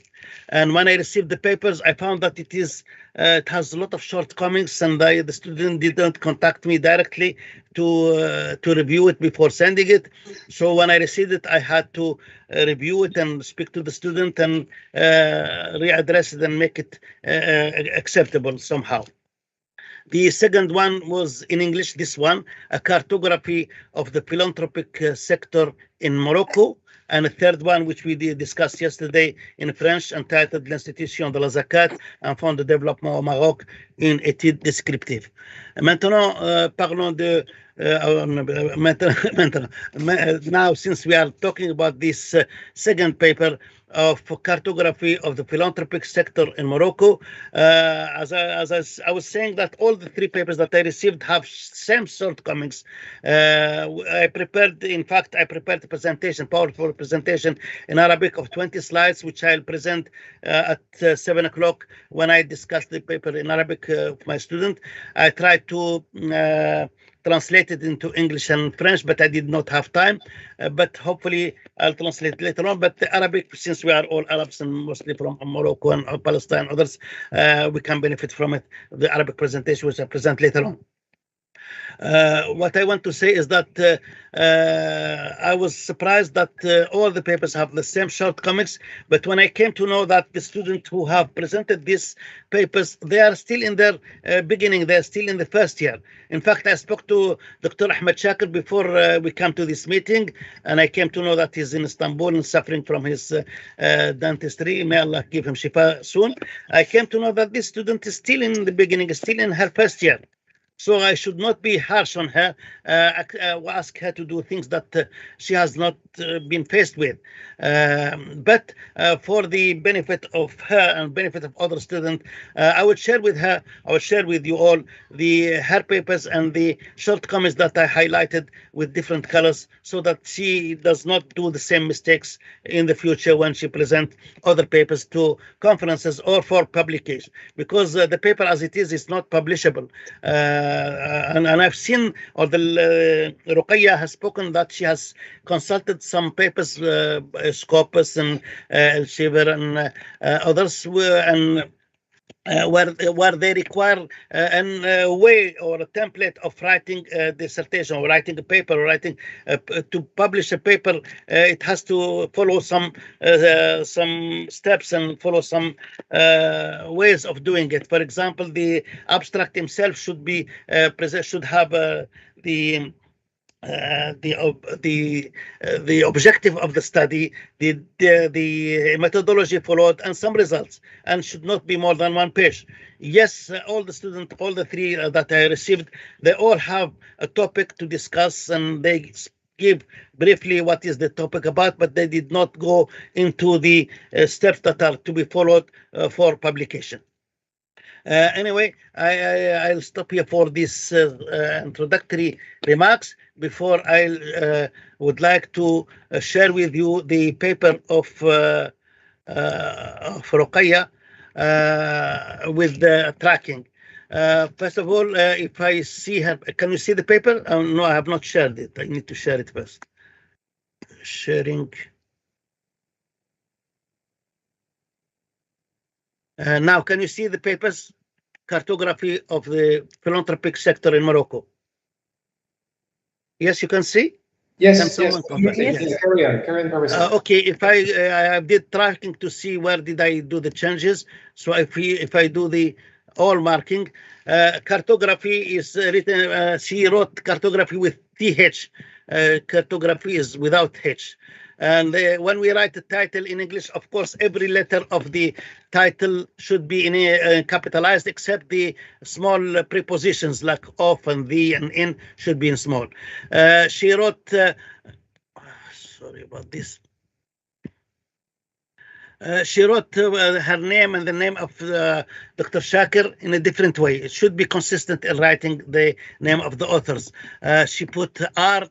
And when I received the papers, I found that it has a lot of shortcomings, and the student didn't contact me directly to review it before sending it. So when I received it, I had to review it and speak to the student and readdress it and make it acceptable somehow. The second one was in English, this one, a cartography of the philanthropic sector in Morocco. And a third one, which we discussed yesterday in French, entitled L'Institution de la Zakat, un fonds de développement au Maroc, une étude descriptive. Maintenant, parlons de... now, since we are talking about this second paper of cartography of the philanthropic sector in Morocco, as I was saying, that all the 3 papers that I received have same shortcomings. I prepared a presentation, powerful presentation in Arabic of 20 slides, which I'll present at 7 o'clock when I discuss the paper in Arabic with my student. I tried to translate it into English and French, but I did not have time. But hopefully I'll translate it later on. But the Arabic, since we are all Arabs and mostly from Morocco and Palestine and others, we can benefit from it. The Arabic presentation, which I present later on. What I want to say is that I was surprised that all the papers have the same shortcomings, but when I came to know that the students who have presented these papers, they are still in their beginning, they're still in the first year. In fact, I spoke to Dr. Ahmed Shakir before we came to this meeting, and I came to know that he's in Istanbul and suffering from his dentistry. May Allah give him shifa soon. I came to know that this student is still in the beginning, still in her first year. So I should not be harsh on her, ask her to do things that she has not been faced with. But for the benefit of her and benefit of other students, I would share with her, I would share with you all her papers and the shortcomings that I highlighted with different colors, so that she does not do the same mistakes in the future when she presents other papers to conferences or for publication, because the paper as it is not publishable. And I've seen, or the ROQAYA has spoken that she has consulted some papers, Scopus and Shiver and others, and where they require a way or a template of writing a dissertation or writing a paper or writing to publish a paper. It has to follow some steps and follow some ways of doing it. For example, the abstract himself should be should have the objective of the study, the methodology followed, and some results, and should not be more than 1 page. Yes, all the students, all the 3 that I received, they all have a topic to discuss, and they give briefly what is the topic about, but they did not go into the steps that are to be followed for publication. Anyway, I'll stop here for this introductory remarks. Before I would like to share with you the paper of ROQAYA with the tracking. First of all, if I see her, can you see the paper? No, I have not shared it. I need to share it first. Sharing. Now, can you see the papers? Cartography of the philanthropic sector in Morocco. Yes, you can see? Yes, yes. Carry on, Professor. Okay, if I did tracking to see where did I do the changes. So if I do the all marking, cartography is written, she wrote cartography with TH. Cartography is without H. And when we write the title in English, of course, every letter of the title should be in capitalized, except the small prepositions like of and the and in should be in small. She wrote, sorry about this. She wrote her name and the name of Dr. Shaker in a different way. It should be consistent in writing the name of the authors. She put R.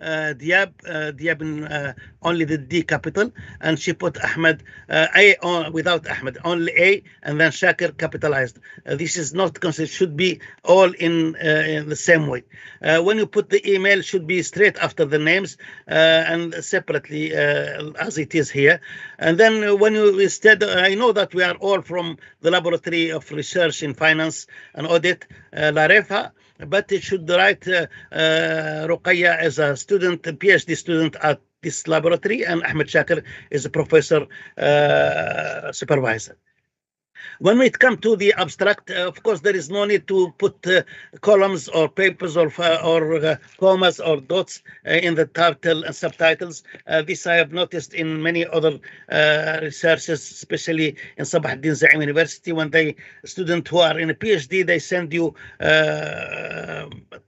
DIAB, DIAB in only the D capital, and she put Ahmed A without Ahmed, only A, and then Shakir capitalized. This is not considered, should be all in the same way. When you put the email, should be straight after the names and separately as it is here. And then when you instead, I know that we are all from the Laboratory of Research in Finance and Audit, LAREFA, but it should write ROQAYA as a student, a PhD student at this laboratory, and Ahmed Shaker is a professor supervisor. When it comes to the abstract, of course, there is no need to put columns or papers or commas or dots in the title and subtitles. This I have noticed in many other researches, especially in Sabah ad-Din Zaim University, when students who are in a PhD, they send you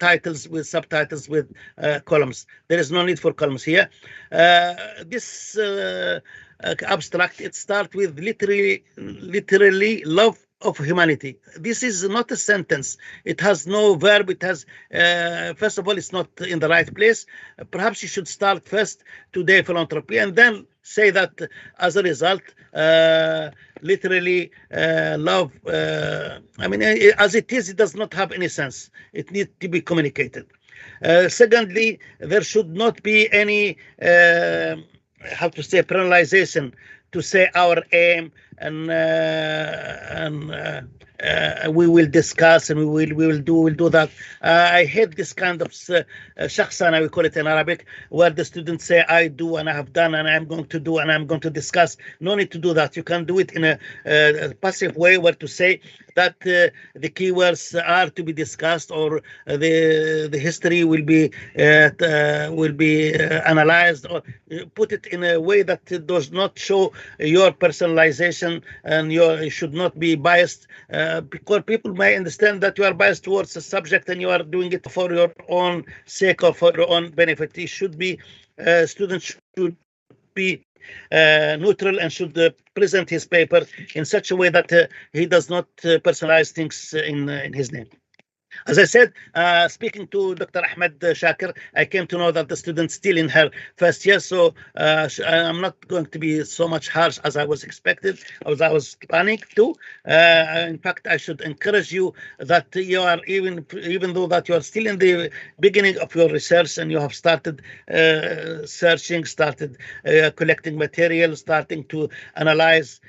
titles with subtitles with columns. There is no need for columns here. This abstract, it starts with literally love of humanity. This is not a sentence. It has no verb. It has, first of all, it's not in the right place. Perhaps you should start first today philanthropy and then say that as a result, literally love, I mean, as it is, it does not have any sense. It needs to be communicated. Secondly, there should not be any how to say penalization to say our aim and we will discuss and we will do that. I hate this kind of shakhsana, we call it in Arabic, where the students say I do and I have done and I'm going to do and I'm going to discuss. No need to do that. You can do it in a passive way, where to say that the keywords are to be discussed, or the history will be analyzed, or put it in a way that does not show your personalization, and you should not be biased, because people may understand that you are biased towards the subject and you are doing it for your own sake or for your own benefit. It should be students should be neutral and should present his paper in such a way that he does not personalize things in his name. As I said, speaking to Dr. Ahmad Shakir, I came to know that the student's still in her first year, so I'm not going to be so much harsh as I was expected, as I was planning to. In fact, I should encourage you that you are, even though that you are still in the beginning of your research and you have started searching, started collecting material, starting to analyze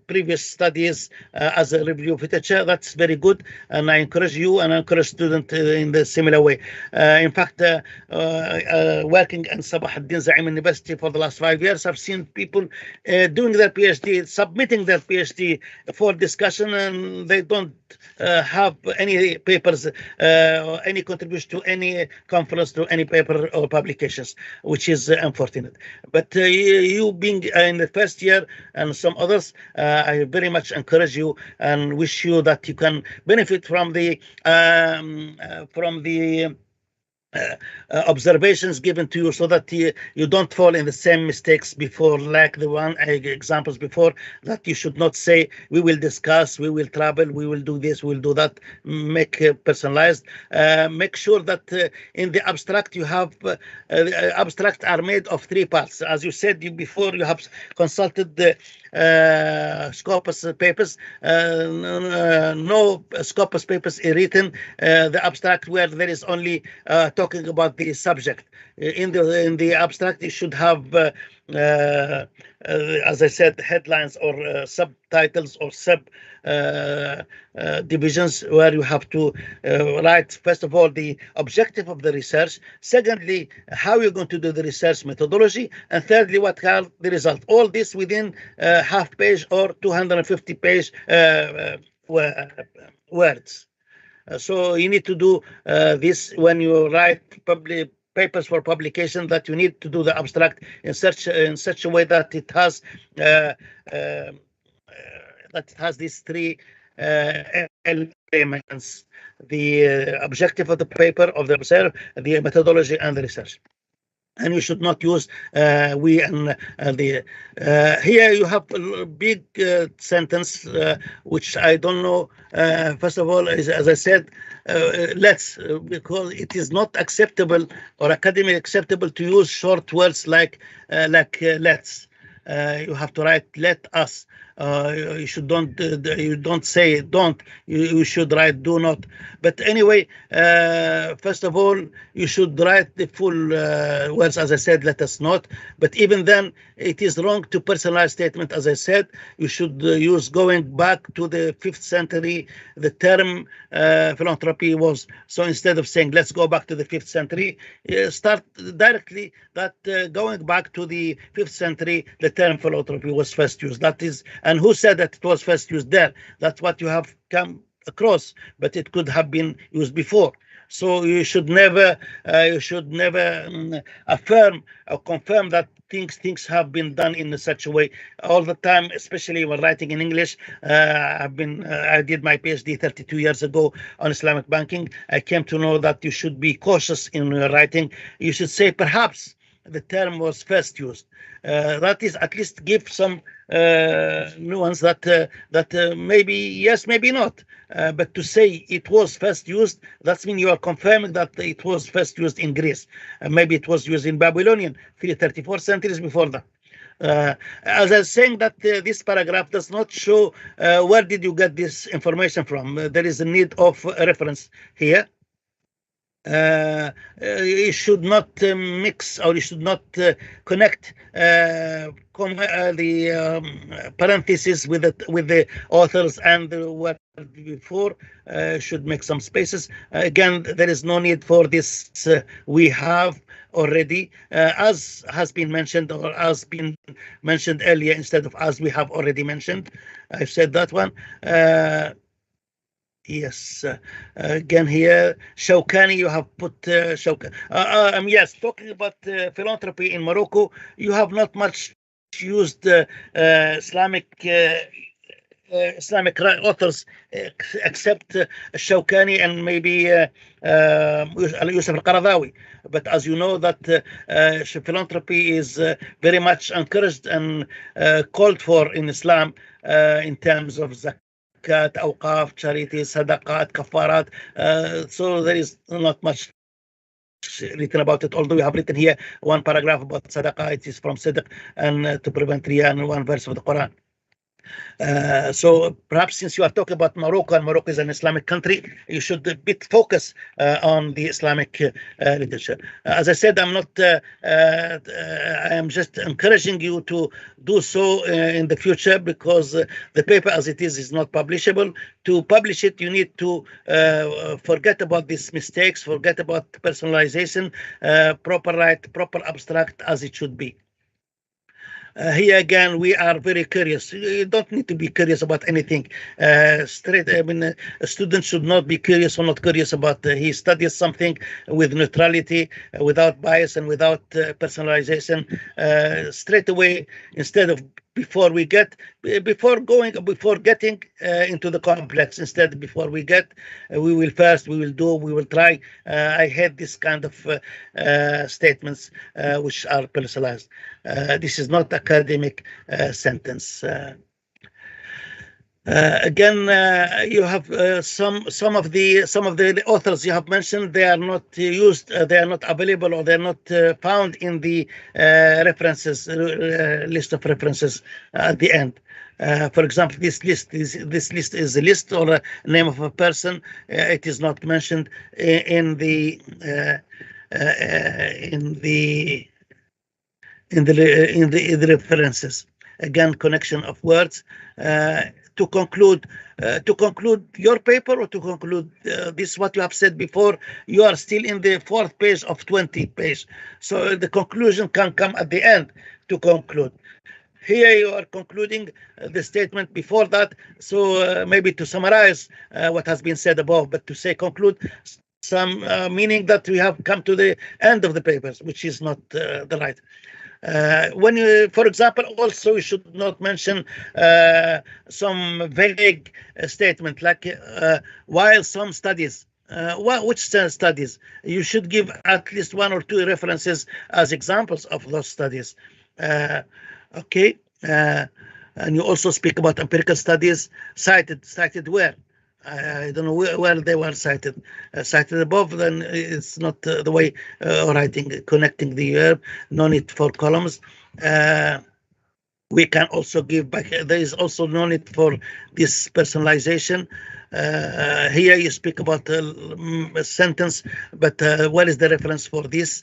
previous studies as a review of literature. That's very good, and I encourage you and I encourage students in the similar way. In fact, working in Sabah ad-Din Zaim University for the last 5 years, I've seen people doing their PhD, submitting their PhD for discussion, and they don't have any papers, any contribution to any conference, to any paper or publications, which is unfortunate. But you being in the first year and some others, I very much encourage you and wish you that you can benefit from the observations given to you, so that you don't fall in the same mistakes before, like the one examples before, that you should not say we will discuss, we will travel, we will do this, we will do that. Make personalized. Make sure that in the abstract you have abstracts are made of 3 parts. As you said before, you have consulted the Scopus papers. No Scopus papers is written the abstract where there is only talking about the subject. In the abstract, you should have as I said, headlines or subtitles or divisions, where you have to write, first of all, the objective of the research, secondly, how you're going to do the research methodology, and thirdly, what are the results. All this within half page or 250 page words. So you need to do this when you write papers for publication, that you need to do the abstract in such a way that it has these 3 elements: the objective of the paper, of the observer, the methodology, and the research. And you should not use we and the. Here you have a big sentence, which I don't know. First of all, as I said, let's, because it is not acceptable or academically acceptable to use short words like let's. You have to write let us. You should don't say don't. You should write do not. But anyway, first of all, you should write the full words, as I said, let us not. But even then, it is wrong to personalize statement. As I said, you should use going back to the 5th century. The term philanthropy was, so instead of saying let's go back to the 5th century, start directly that going back to the 5th century, the term philanthropy was first used. That is, and who said that it was first used there? That's what you have come across, but it could have been used before. So you should never affirm or confirm that things have been done in such a way all the time, especially when writing in English. I did my PhD 32 years ago on Islamic banking. I came to know that you should be cautious in your writing. You should say perhaps the term was first used. That is, at least give some nuance that maybe yes, maybe not. But to say it was first used, that means you are confirming that it was first used in Greece. Maybe it was used in Babylonian 34 centuries before that. As I was saying, that this paragraph does not show where did you get this information from. There is a need of reference here. You should not mix, or you should not connect the parentheses with the authors and the word before. Should make some spaces. Again, there is no need for this. We have already, as has been mentioned, or as been mentioned earlier, instead of as we have already mentioned. I've said that one. Yes, again here, Shawkani, you have put Shawkani. Yes, talking about philanthropy in Morocco, you have not much used Islamic authors except Shawkani and maybe Yusuf al-Qaradawi. But as you know, that philanthropy is very much encouraged and called for in Islam in terms of zakat, zakat, awqaf, charity, sadaqat, kafarat. So there is not much written about it, although we have written here one paragraph about sadaqah. It is from Sidq and to prevent riya, and one verse of the Quran. So perhaps since you are talking about Morocco, and Morocco is an Islamic country, you should a bit focus on the Islamic literature. As I said, I'm not, I am just encouraging you to do so in the future, because the paper as it is not publishable. To publish it, you need to forget about these mistakes, forget about personalization, proper abstract as it should be. Here again, we are very curious. You don't need to be curious about anything. A student should not be curious or not curious about. He studies something with neutrality, without bias, and without personalization. Straight away, instead of before getting into the complex. Instead, before we will try. I hate this kind of statements which are personalized. This is not academic sentence. Again, you have some of the authors you have mentioned. They are not used. They are not available, or they are not found in the references list of references at the end. For example, this list is a list or a name of a person. It is not mentioned in the references. Again, connection of words. To conclude your paper, or to conclude this, what you have said before, you are still in the 4th page of 20 page. So the conclusion can come at the end to conclude. Here you are concluding the statement before that. So maybe to summarize what has been said above, but to say conclude, some meaning that we have come to the end of the papers, which is not the right. When you, for example, also you should not mention some vague statement like while some studies. Which studies? You should give at least 1 or 2 references as examples of those studies. Okay, and you also speak about empirical studies. Cited where? I don't know where they were cited. Cited above, then it's not the way writing, connecting the verb. No need for columns. We can also give back. There is also no need for this personalization. Here you speak about a sentence, but what is the reference for this?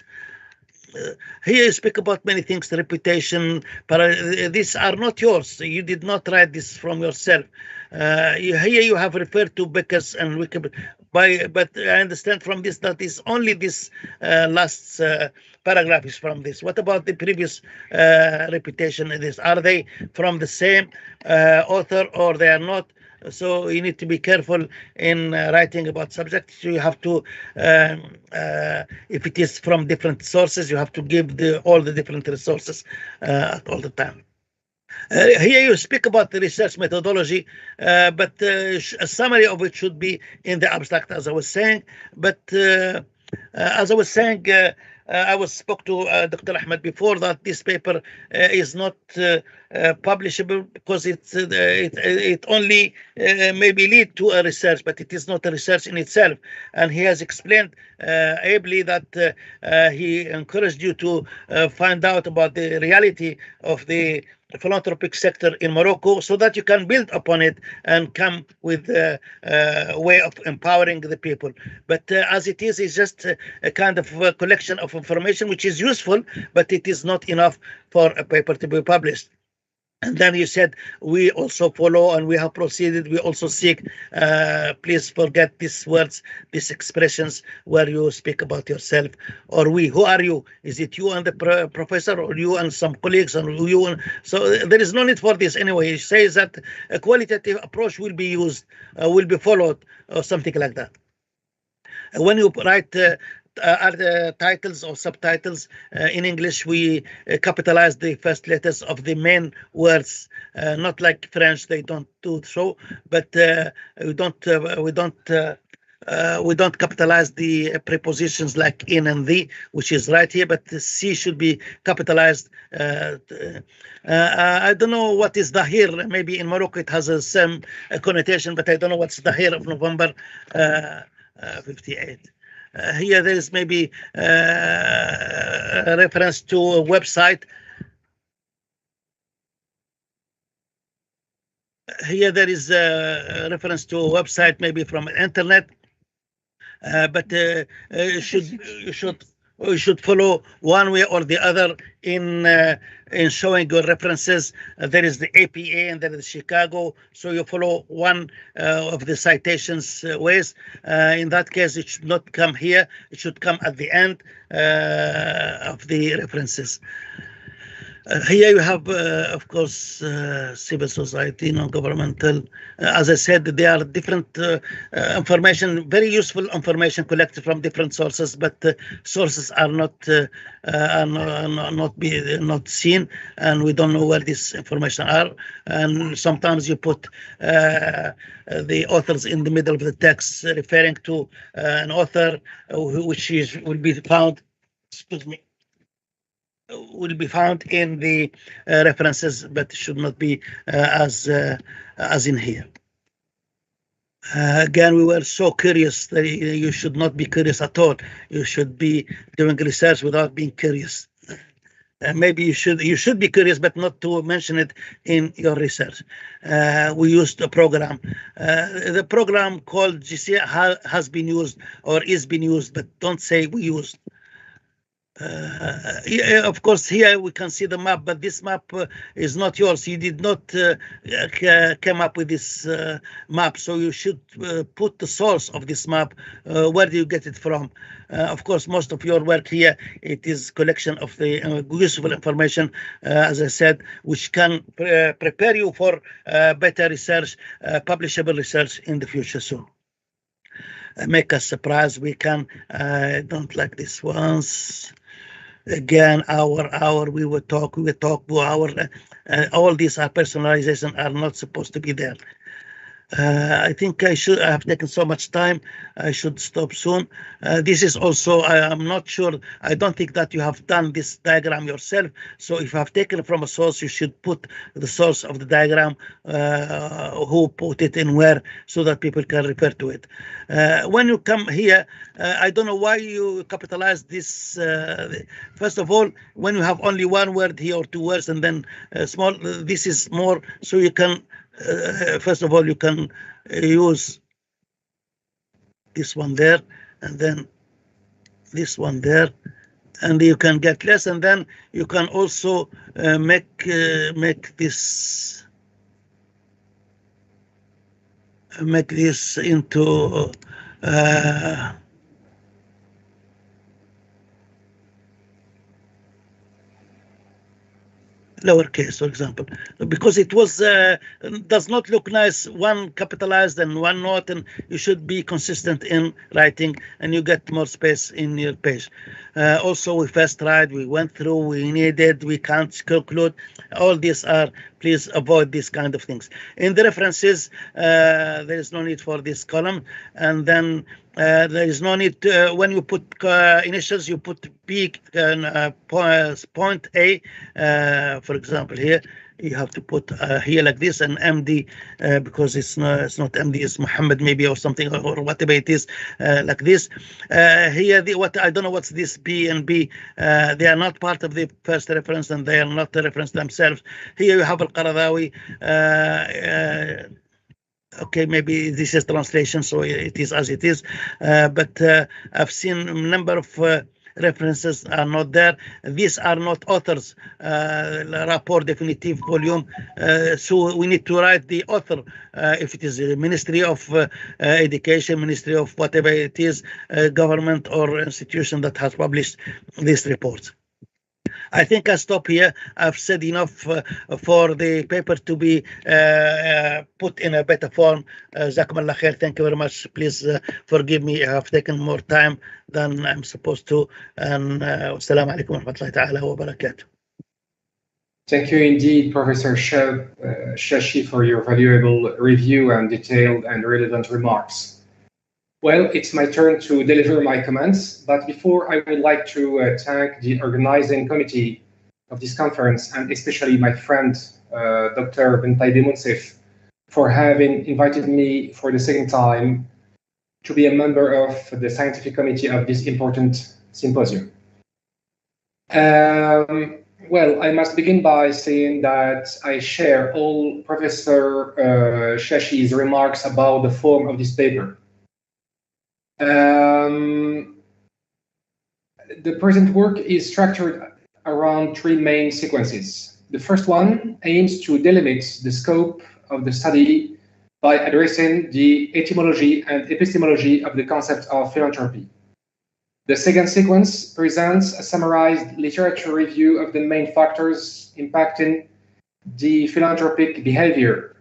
Here you speak about many things, the reputation, but these are not yours. You did not write this from yourself. Here you have referred to Becker's and Wikipedia, but I understand from this that is only this last paragraph is from this. What about the previous reputation in this? Are they from the same author, or they are not? So you need to be careful in writing about subjects. You have to, if it is from different sources, you have to give all the different resources all the time. Here you speak about the research methodology, but a summary of it should be in the abstract, as I was saying. But as I was saying, I spoke to Dr. Ahmed before that this paper is not publishable because it only maybe lead to a research, but it is not a research in itself. And he has explained ably that he encouraged you to find out about the reality of the philanthropic sector in Morocco, so that you can build upon it and come with a way of empowering the people. But as it is, it's just a kind of a collection of information which is useful, but it is not enough for a paper to be published. And then you said, we also follow and we have proceeded. We also seek, please forget these words, these expressions where you speak about yourself or we. Who are you? Is it you and the professor, or you and some colleagues, and you? So there is no need for this anyway. He says that a qualitative approach will be used, will be followed, or something like that. When you write titles or subtitles in English, we capitalize the first letters of the main words, not like French, they don't do so, but we don't we don't capitalize the prepositions like in and the, which is right here, but the C should be capitalized. I don't know what is Dahir. Maybe in Morocco it has the same connotation, but I don't know what's Dahir of November 58. Here there is maybe a reference to a website. Here there is a reference to a website, maybe from the internet, but you should follow one way or the other in showing your references. There is the APA and there is Chicago, so you follow one of the citations ways. In that case, it should not come here. It should come at the end of the references. Here you have, of course, civil society, non-governmental. As I said, there are different information, very useful information collected from different sources, but sources are not seen, and we don't know where this information are. And sometimes you put the authors in the middle of the text, referring to an author which will be found. Excuse me. Will be found in the references, but should not be as in here. Again, we were so curious that you should not be curious at all. You should be doing research without being curious. Maybe you should be curious, but not to mention it in your research. We used a program. The program called Gestion has been used or is being used, but don't say we used. Of course, here we can see the map, but this map is not yours. You did not come up with this map, so you should put the source of this map. Where do you get it from? Of course, most of your work here, it is collection of the useful information, as I said, which can prepare you for better research, publishable research in the future soon. Make us surprised. We can, don't like this ones. Again, we will talk, all these are personalization are not supposed to be there. I think I have taken so much time. I should stop soon. This is also, I'm not sure. I don't think that you have done this diagram yourself. So if you have taken it from a source, you should put the source of the diagram, who put it in where, so that people can refer to it. When you come here, I don't know why you capitalize this. First of all, when you have only one word here or two words and then small, this is more, so you can first of all, you can use this one there, and then this one there, and you can get less, and then you can also make this into lowercase, for example, because it was does not look nice, one capitalized and one not, and you should be consistent in writing, and you get more space in your page. Also, we first tried, we went through, we needed, we can't conclude. All these are, please avoid these kind of things. In the references, there is no need for this column, and then there is no need to, when you put initials, you put B, point A, for example, here. You have to put here like this, and MD, because it's not MD, it's Muhammad maybe, or something, or whatever it is, like this. Here, what I don't know what's this B and B. They are not part of the first reference, and they are not the reference themselves. Here you have Al-Qaradawi. Okay, maybe this is translation, so it is as it is. But I've seen a number of references are not there. These are not authors, rapport definitive volume. So we need to write the author, if it is the Ministry of Education, Ministry of whatever it is, government or institution that has published these reports. I think I stop here. I've said enough for the paper to be put in a better form. Jazakumullah khair. Thank you very much. Please forgive me. I have taken more time than I'm supposed to. And wassalamu alaikum wa rahmatullahi ta'ala wa barakatuh. Thank you indeed, Professor Shashi, for your valuable review and detailed and relevant remarks. Well, it's my turn to deliver my comments, but before I would like to thank the organizing committee of this conference, and especially my friend, Dr. Bentaybi Munsif, for having invited me for the second time to be a member of the scientific committee of this important symposium. Well, I must begin by saying that I share all Professor Shashi's remarks about the form of this paper. The present work is structured around three main sequences. The first one aims to delimit the scope of the study by addressing the etymology and epistemology of the concept of philanthropy. The second sequence presents a summarized literature review of the main factors impacting the philanthropic behavior.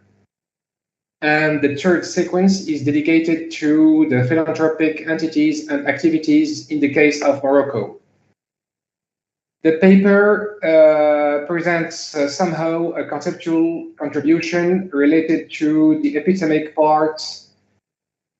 And the third sequence is dedicated to the philanthropic entities and activities in the case of Morocco. The paper presents somehow a conceptual contribution related to the epistemic part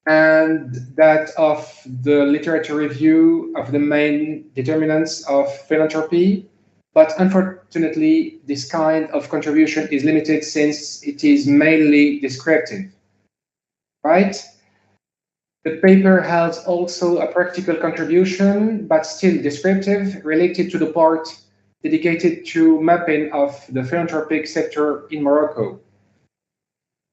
and that of the literature review of the main determinants of philanthropy. But unfortunately, this kind of contribution is limited since it is mainly descriptive, right? The paper has also a practical contribution, but still descriptive, related to the part dedicated to mapping of the philanthropic sector in Morocco.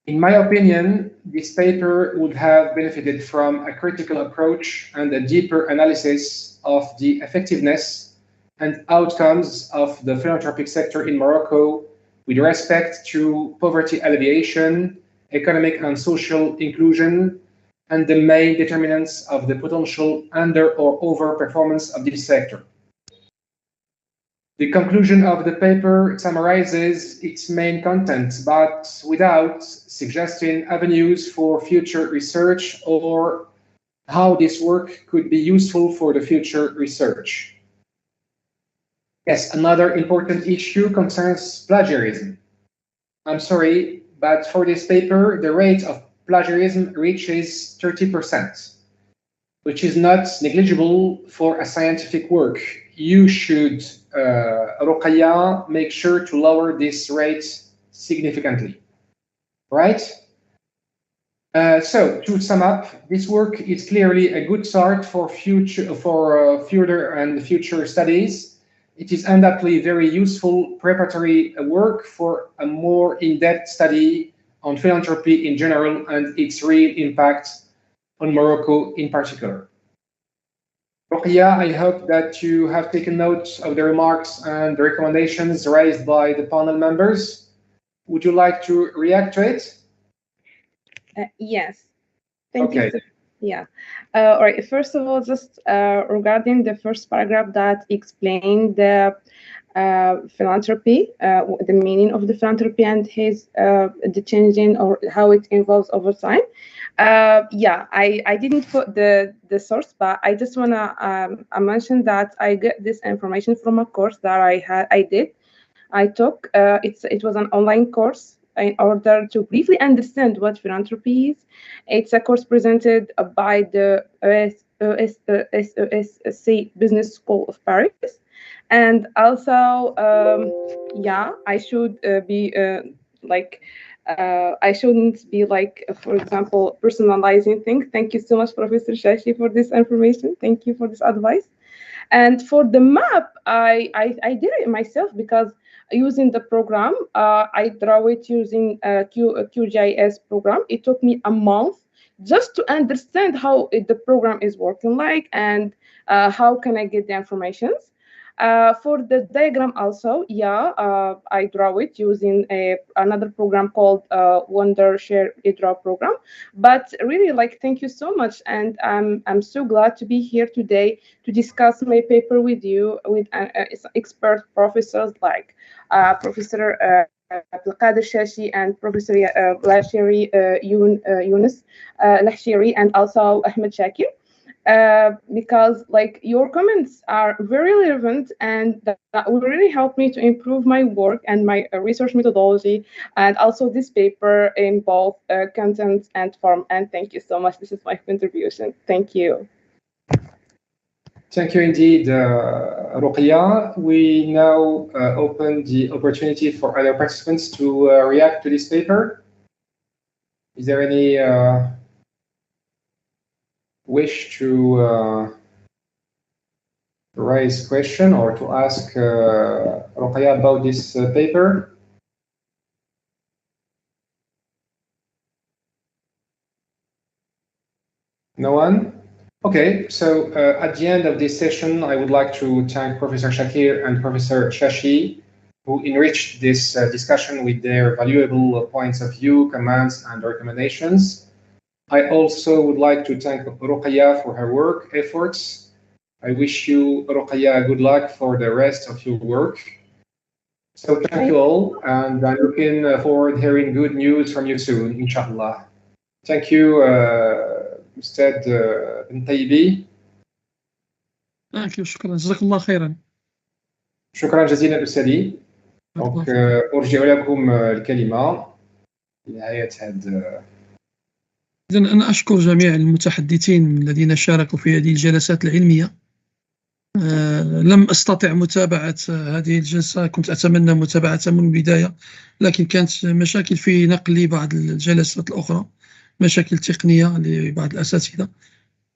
In my opinion, this paper would have benefited from a critical approach and a deeper analysis of the effectiveness and outcomes of the philanthropic sector in Morocco with respect to poverty alleviation, economic and social inclusion, and the main determinants of the potential under or over performance of this sector. The conclusion of the paper summarizes its main content, but without suggesting avenues for future research or how this work could be useful for the future research. Yes, another important issue concerns plagiarism. I'm sorry, but for this paper, the rate of plagiarism reaches 30%, which is not negligible for a scientific work. You should, ROQAYA, make sure to lower this rate significantly, right? So to sum up, this work is clearly a good start for further and future studies. It is undoubtedly very useful preparatory work for a more in-depth study on philanthropy in general and its real impact on Morocco in particular. ROQAYA, I hope that you have taken note of the remarks and the recommendations raised by the panel members. Would you like to react to it? Yes. Thank you. Yeah. All right. First of all, just regarding the first paragraph that explained the philanthropy, the meaning of the philanthropy and the changing or how it evolves over time. Yeah, I didn't put the source, but I just wanna mention that I get this information from a course that I took. It was an online course in order to briefly understand what philanthropy is. It's a course presented by the ESC Business School of Paris. And also, yeah, I should be I shouldn't be like, for example, personalizing things. Thank you so much, Professor Shashi, for this information. Thank you for this advice. And for the map, I did it myself because using the program, I draw it using a QGIS program. It took me a month just to understand how the program is working like and how can I get the informations. For the diagram also, yeah, I draw it using another program called Wondershare eDraw program. But really, like, thank you so much, and I'm so glad to be here today to discuss my paper with you, with expert professors like Professor القادر شاشي and Professor Yunus and also Ahmed Shakir. because like your comments are very relevant, and that will really help me to improve my work and my research methodology, and also this paper in both content and form. And thank you so much. This is my contribution. Thank you. Thank you indeed, ROQAYA. We now open the opportunity for other participants to react to this paper. Is there any wish to raise question or to ask ROQAYA about this paper? No one? Okay, so at the end of this session, I would like to thank Professor Shakir and Professor Shashi, who enriched this discussion with their valuable points of view, comments, and recommendations. I also would like to thank ROQAYA for her work efforts. I wish you, ROQAYA, good luck for the rest of your work. So thank you all, and I'm looking forward to hearing good news from you soon, inshallah. Thank you, أستاذ بن طيبي. شكرا، جزاك الله خيرا. شكرا جزيلا أستاذي. أرجع لكم الكلمة لنهاية هذا. إذن أنا أشكر جميع المتحدثين الذين شاركوا في هذه الجلسات العلمية. لم أستطع متابعة هذه الجلسة، كنت أتمنى متابعتها من البداية، لكن كانت مشاكل في نقل بعض الجلسات الأخرى، مشاكل تقنية لبعض الأساتذة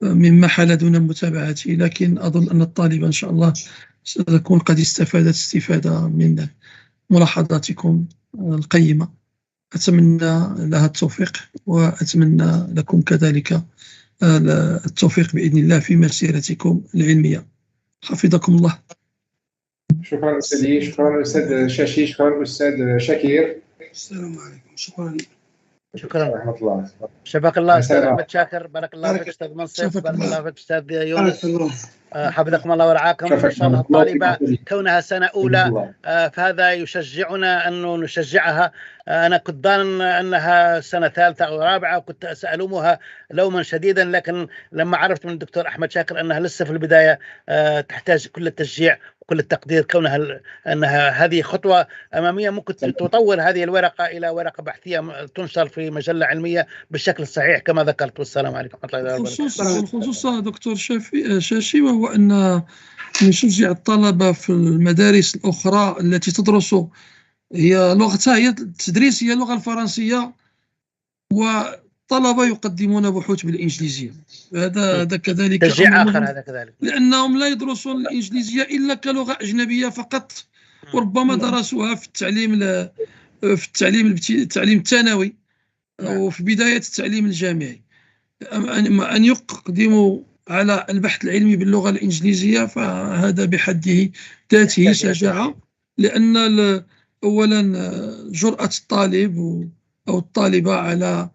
مما حال دون متابعتي، لكن أظن أن الطالبة إن شاء الله ستكون قد استفادت استفادة من ملاحظاتكم القيمة. أتمنى لها التوفيق، وأتمنى لكم كذلك التوفيق بإذن الله في مسيرتكم العلمية. حفظكم الله. شكرا أستاذي، شكرا أستاذ شاشي، شكرا أستاذ شاكر. السلام عليكم. شكرا. شكرا ورحمة الله. شباك الله أستاذ أحمد شاكر، بارك الله فيك أستاذ منصف، بارك الله فيك أستاذ يونس، حفظكم الله ورعاكم. إن شاء الله الطالبة كونها سنة أولى فهذا يشجعنا أن نشجعها. أنا كنت ظان أنها سنة ثالثة أو رابعة، وكنت أسألمها لوما شديدا، لكن لما عرفت من الدكتور أحمد شاكر أنها لسه في البداية تحتاج كل التشجيع وكل التقدير، أنها هذه خطوة أمامية ممكن تطور هذه الورقة إلى ورقة بحثية تنشر في مجلة علمية بالشكل الصحيح كما ذكرت. والسلام عليكم ورحمة الله وبركاته. خصوصا دكتور شاشي، وهو أن نشجع الطلبة في المدارس الأخرى التي تدرس هي لغتها، هي التدريس هي اللغة الفرنسية، والطلبة يقدمون بحوث بالإنجليزية. هذا كذلك تشجيع آخر، هذا كذلك، لأنهم لا يدرسون الإنجليزية إلا كلغة أجنبية فقط، وربما درسوها في التعليم الثانوي أو في بداية التعليم الجامعي. أن يقدموا على البحث العلمي باللغة الإنجليزية فهذا بحد ذاته شجاعة، لأن أولا جرأة الطالب أو الطالبة على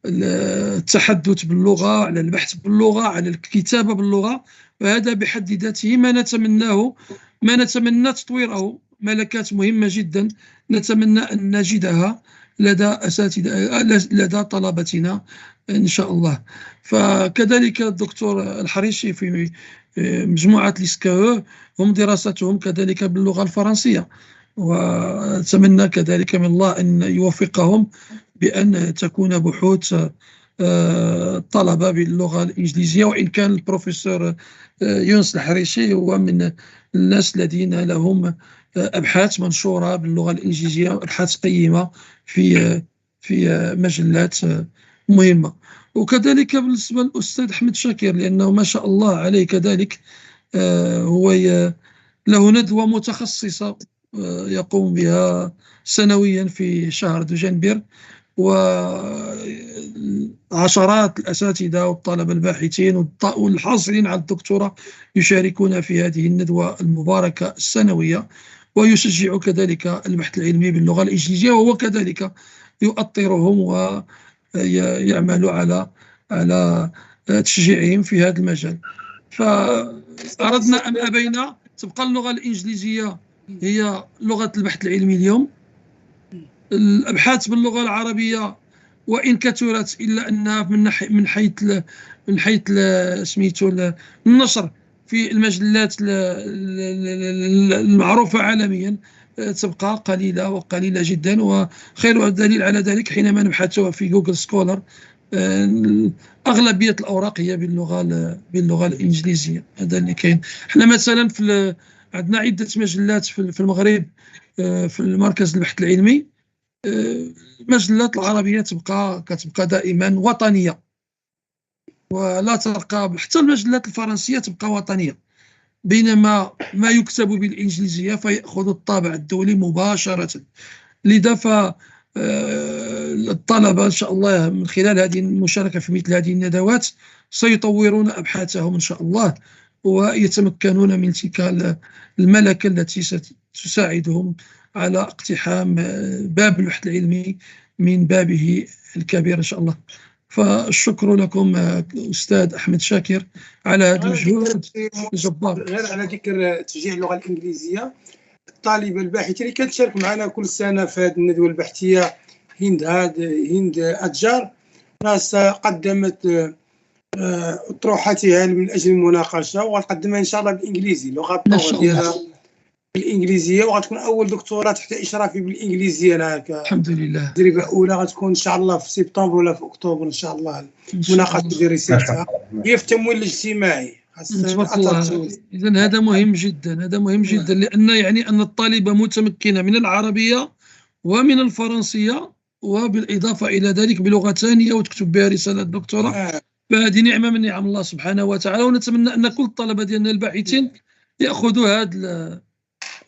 التحدث باللغة، على البحث باللغة، على الكتابة باللغة، وهذا بحد ذاته ما نتمناه، ما نتمنى تطويره، ملكات مهمة جدا نتمنى أن نجدها لدى طلبتنا إن شاء الله. فكذلك الدكتور الحريشي في مجموعة الإسكاو هم دراستهم كذلك باللغة الفرنسية، وأتمنى كذلك من الله أن يوفقهم بأن تكون بحوث الطلبة باللغة الإنجليزية، وإن كان البروفيسور يونس الحريشي هو من الناس الذين لهم أبحاث منشورة باللغة الإنجليزية، أبحاث قيمة في مجلات مهمة. وكذلك بالنسبة للأستاذ أحمد شاكر، لأنه ما شاء الله عليه كذلك هو له ندوة متخصصة يقوم بها سنويا في شهر دجنبر، وعشرات الأساتذة والطلبة الباحثين والحاصلين على الدكتوراه يشاركون في هذه الندوة المباركة السنوية، ويشجع كذلك البحث العلمي باللغة الإنجليزية، وهو كذلك يؤطرهم ويعمل على تشجيعهم في هذا المجال. فأردنا أم أبينا تبقى اللغة الإنجليزية هي لغة البحث العلمي اليوم. الأبحاث باللغة العربية وإن كثرت إلا أنها من حيث سميتو النشر في المجلات المعروفة عالميا تبقى قليلة وقليلة جدا. وخير دليل على ذلك حينما نبحث في جوجل سكولر أغلبية الأوراق هي باللغة الإنجليزية. هذا اللي كاين. احنا مثلا عندنا عدة مجلات في المغرب في المركز البحث العلمي. المجلات العربية كتبقى دائما وطنية، ولا ترقى حتى المجلات الفرنسية تبقى وطنية، بينما ما يكتب بالإنجليزية فيأخذ الطابع الدولي مباشرة. لذا الطلبة إن شاء الله من خلال هذه المشاركة في مثل هذه الندوات سيطورون أبحاثهم إن شاء الله، ويتمكنون من تلك الملكة التي ستساعدهم على اقتحام باب البحث العلمي من بابه الكبير إن شاء الله. فالشكر لكم أستاذ أحمد شاكر على هذا المجهود الجبار. غير على ذكر تشجيع اللغة الإنجليزية، الطالبة الباحثة اللي كتشارك معنا كل سنة في هذه الندوة البحثية هند أتجار، راه قدمت أطروحاتها من أجل المناقشة، وغتقدمها إن شاء الله بالإنجليزي، اللغة ديالها بالإنجليزية، وغتكون أول دكتوراه تحت إشرافي بالإنجليزية. أنا الحمد لله. تجربة أولى غتكون إن شاء الله في سبتمبر ولا في أكتوبر إن شاء الله. المناقشة ديال رسالتها هي في التمويل الاجتماعي. إذن هذا مهم جدا، هذا مهم جدا، لأن يعني أن الطالبة متمكنة من العربية ومن الفرنسية، وبالإضافة إلى ذلك بلغة ثانية وتكتب بها رسالة دكتوراه. فهذه نعمة من نعم الله سبحانه وتعالى، ونتمنى أن كل الطلبة ديالنا الباحثين يأخذوا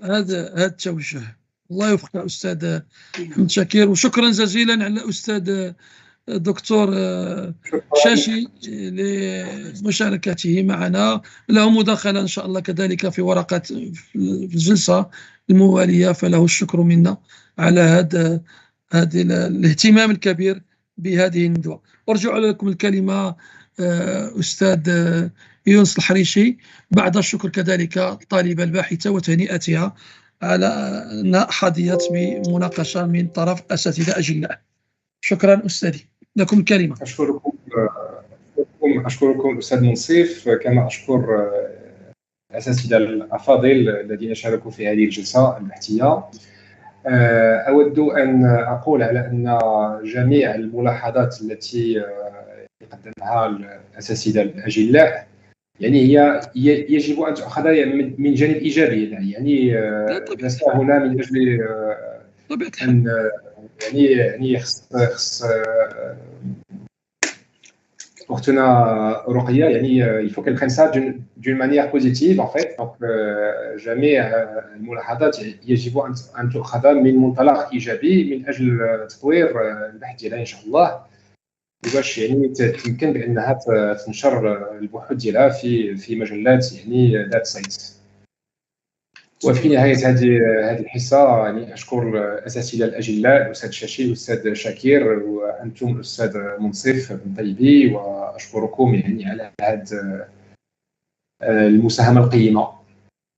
هذا التوجه. الله يوفقك أستاذ أحمد شاكر، وشكرا جزيلا على أستاذ الدكتور شاشي لمشاركته معنا. له مداخلة إن شاء الله كذلك في ورقة في الجلسة الموالية، فله الشكر منا على هذا الاهتمام الكبير بهذه الندوة. أرجع لكم الكلمة أستاذ يونس الحريشي، بعد الشكر كذلك الطالبة الباحثة وتهنئتها على أنها حظيت بمناقشة من طرف أساتذة أجلاء. شكرا أستاذي، لكم الكلمة. أشكركم أستاذ منصف، كما أشكر الأساتذة الأفاضل الذين شاركوا في هذه الجلسة البحثية. أود أن أقول على أن جميع الملاحظات التي قدمها الأساتذة الأجلاء يعني هي يجب أن تؤخذ من جانب إيجابي، يعني لسنا هنا من أجل أن يعني خص أختنا رقية، يعني il faut qu'elle prenne ça d'une manière positive en fait. Donc جميع الملاحظات يجب أن تؤخذ من منطلق إيجابي من أجل تطوير البحث ديالها إن شاء الله، باش يعني تمكن بأنها تنشر البحوث ديالها في مجلات يعني ذات صيت. وفي نهاية هذه الحصة يعني أشكر الأساتذة الأجلاء الأستاذ شاشي والأستاذ شاكر وأنتم الأستاذ منصف بن طيبي، وأشكركم يعني على هذه المساهمة القيمة.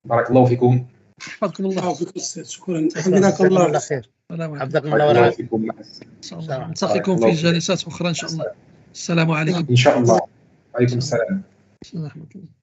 بارك الله فيكم. حفظكم الله. فيك أستاذ، شكرا. حفظك الله خير. حفظكم الله. نلتقيكم في جلسات أخرى إن شاء الله. السلام عليكم. إن شاء الله. وعليكم السلام. ورحمة الله.